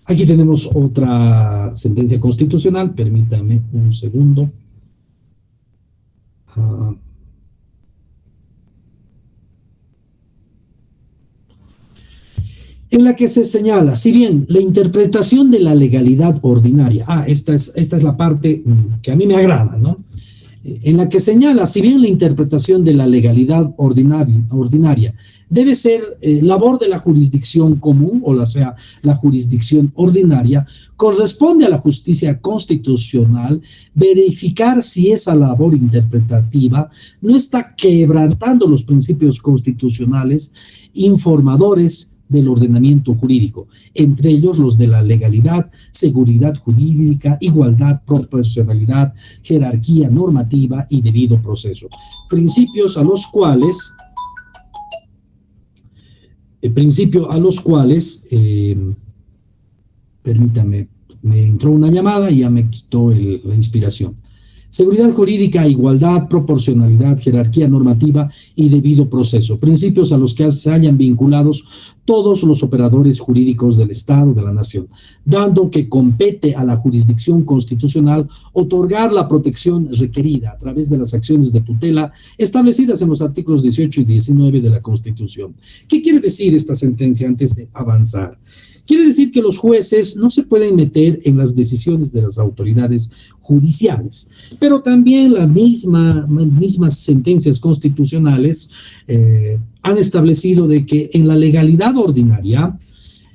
Aquí tenemos otra sentencia constitucional, permítanme un segundo. En la que se señala, si bien la interpretación de la legalidad ordinaria, esta es la parte que a mí me agrada, ¿no? En la que señala, si bien la interpretación de la legalidad ordinaria debe ser labor de la jurisdicción común, o sea, la jurisdicción ordinaria, corresponde a la justicia constitucional verificar si esa labor interpretativa no está quebrantando los principios constitucionales informadores del ordenamiento jurídico, entre ellos los de la legalidad, seguridad jurídica, igualdad, proporcionalidad, jerarquía normativa y debido proceso. Principios a los cuales, permítame, me entró una llamada y ya me quitó la inspiración. Seguridad jurídica, igualdad, proporcionalidad, jerarquía normativa y debido proceso. Principios a los que se hayan vinculados todos los operadores jurídicos del Estado, de la Nación, dando que compete a la jurisdicción constitucional otorgar la protección requerida a través de las acciones de tutela establecidas en los artículos 18 y 19 de la Constitución. ¿Qué quiere decir esta sentencia antes de avanzar? Quiere decir que los jueces no se pueden meter en las decisiones de las autoridades judiciales, pero también las mismas sentencias constitucionales han establecido de que en la legalidad ordinaria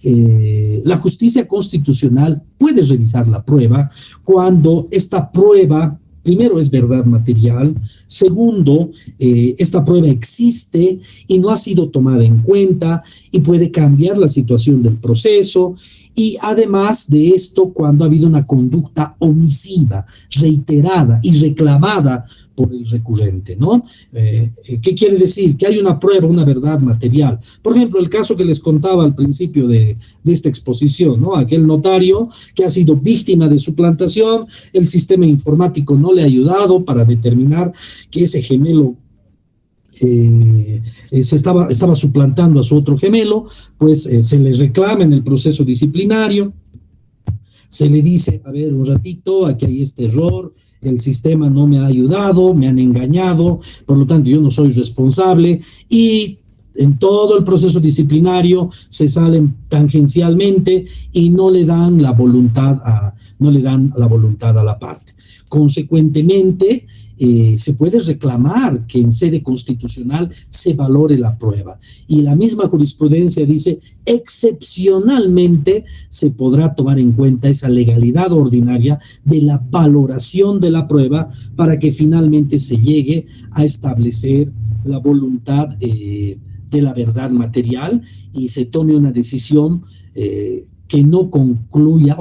la justicia constitucional puede revisar la prueba cuando esta prueba, primero, es verdad material. Segundo, esta prueba existe y no ha sido tomada en cuenta y puede cambiar la situación del proceso. Y además de esto, cuando ha habido una conducta omisiva, reiterada y reclamada por el recurrente, ¿no? ¿Qué quiere decir? Que hay una prueba, una verdad material. Por ejemplo, el caso que les contaba al principio de esta exposición, ¿no? Aquel notario que ha sido víctima de suplantación, el sistema informático no le ha ayudado para determinar que ese gemelo estaba suplantando a su otro gemelo, pues se le reclama en el proceso disciplinario, se le dice, a ver, un ratito, aquí hay este error, el sistema no me ha ayudado, me han engañado, por lo tanto yo no soy responsable, y en todo el proceso disciplinario se salen tangencialmente y no le dan la voluntad a la parte. Consecuentemente, se puede reclamar que en sede constitucional se valore la prueba. Y la misma jurisprudencia dice, excepcionalmente se podrá tomar en cuenta esa legalidad ordinaria de la valoración de la prueba para que finalmente se llegue a establecer la voluntad de la verdad material y se tome una decisión que no conculque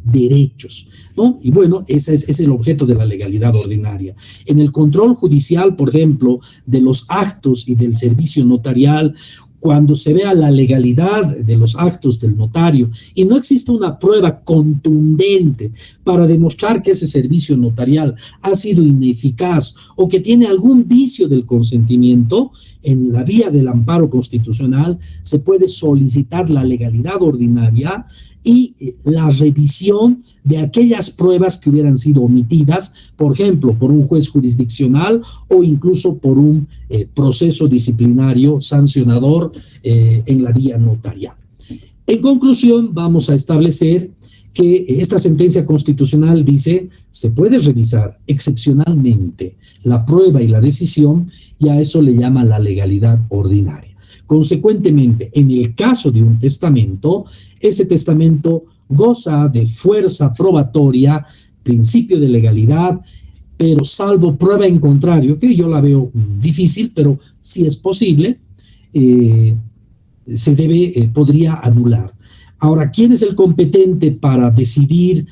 derechos, ¿no? Y bueno, ese es el objeto de la legalidad ordinaria. En el control judicial, por ejemplo, de los actos y del servicio notarial, cuando se vea la legalidad de los actos del notario y no existe una prueba contundente para demostrar que ese servicio notarial ha sido ineficaz o que tiene algún vicio del consentimiento, en la vía del amparo constitucional se puede solicitar la legalidad ordinaria y la revisión de aquellas pruebas que hubieran sido omitidas, por ejemplo, por un juez jurisdiccional o incluso por un proceso disciplinario sancionador en la vía notarial. En conclusión, vamos a establecer que esta sentencia constitucional dice, se puede revisar excepcionalmente la prueba y la decisión, y a eso le llama la legalidad ordinaria. Consecuentemente, en el caso de un testamento, ese testamento goza de fuerza probatoria, principio de legalidad, pero salvo prueba en contrario, que yo la veo difícil, pero si es posible, podría anular. Ahora, ¿quién es el competente para decidir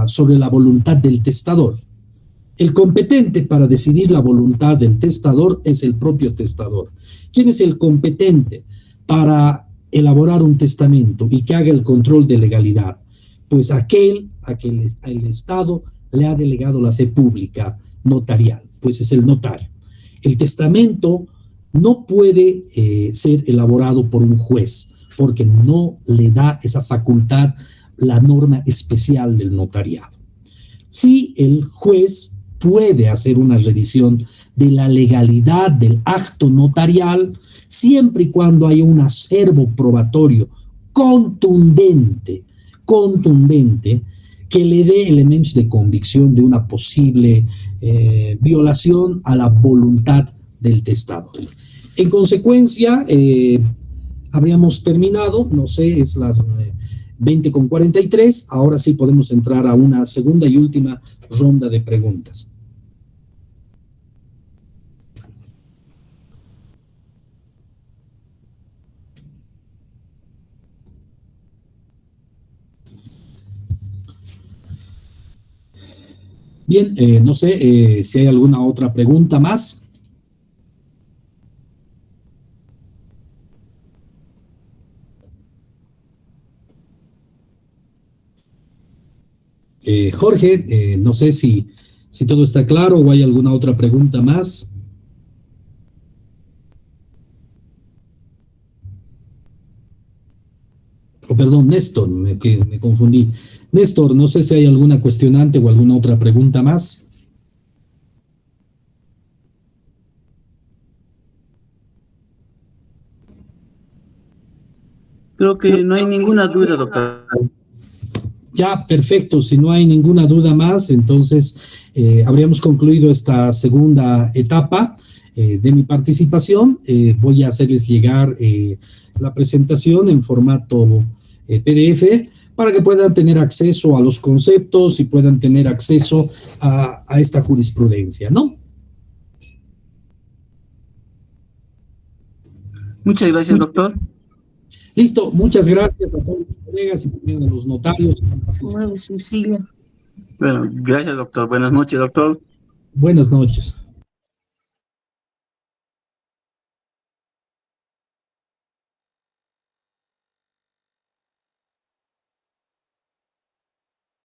sobre la voluntad del testador? El competente para decidir la voluntad del testador es el propio testador. ¿Quién es el competente para elaborar un testamento y que haga el control de legalidad? Pues aquel a quien el Estado le ha delegado la fe pública notarial, pues es el notario. El testamento no puede ser elaborado por un juez, porque no le da esa facultad la norma especial del notariado. Sí, el juez puede hacer una revisión de la legalidad del acto notarial, siempre y cuando haya un acervo probatorio contundente, que le dé elementos de convicción de una posible violación a la voluntad del testador. En consecuencia, habríamos terminado, no sé, es las 20:43, ahora sí podemos entrar a una segunda y última ronda de preguntas. Bien, no sé si hay alguna otra pregunta más. Jorge, no sé si todo está claro o hay alguna otra pregunta más. Oh, perdón, Néstor, me confundí. Néstor, no sé si hay alguna cuestionante o alguna otra pregunta más. Creo que no hay ninguna duda, doctor. Ya, perfecto. Si no hay ninguna duda más, entonces habríamos concluido esta segunda etapa de mi participación. Voy a hacerles llegar la presentación en formato PDF para que puedan tener acceso a los conceptos y puedan tener acceso a esta jurisprudencia, ¿no? Muchas gracias, doctor. Listo, muchas gracias a todos los colegas y también a los notarios. Bueno, gracias, doctor. Buenas noches, doctor. Buenas noches.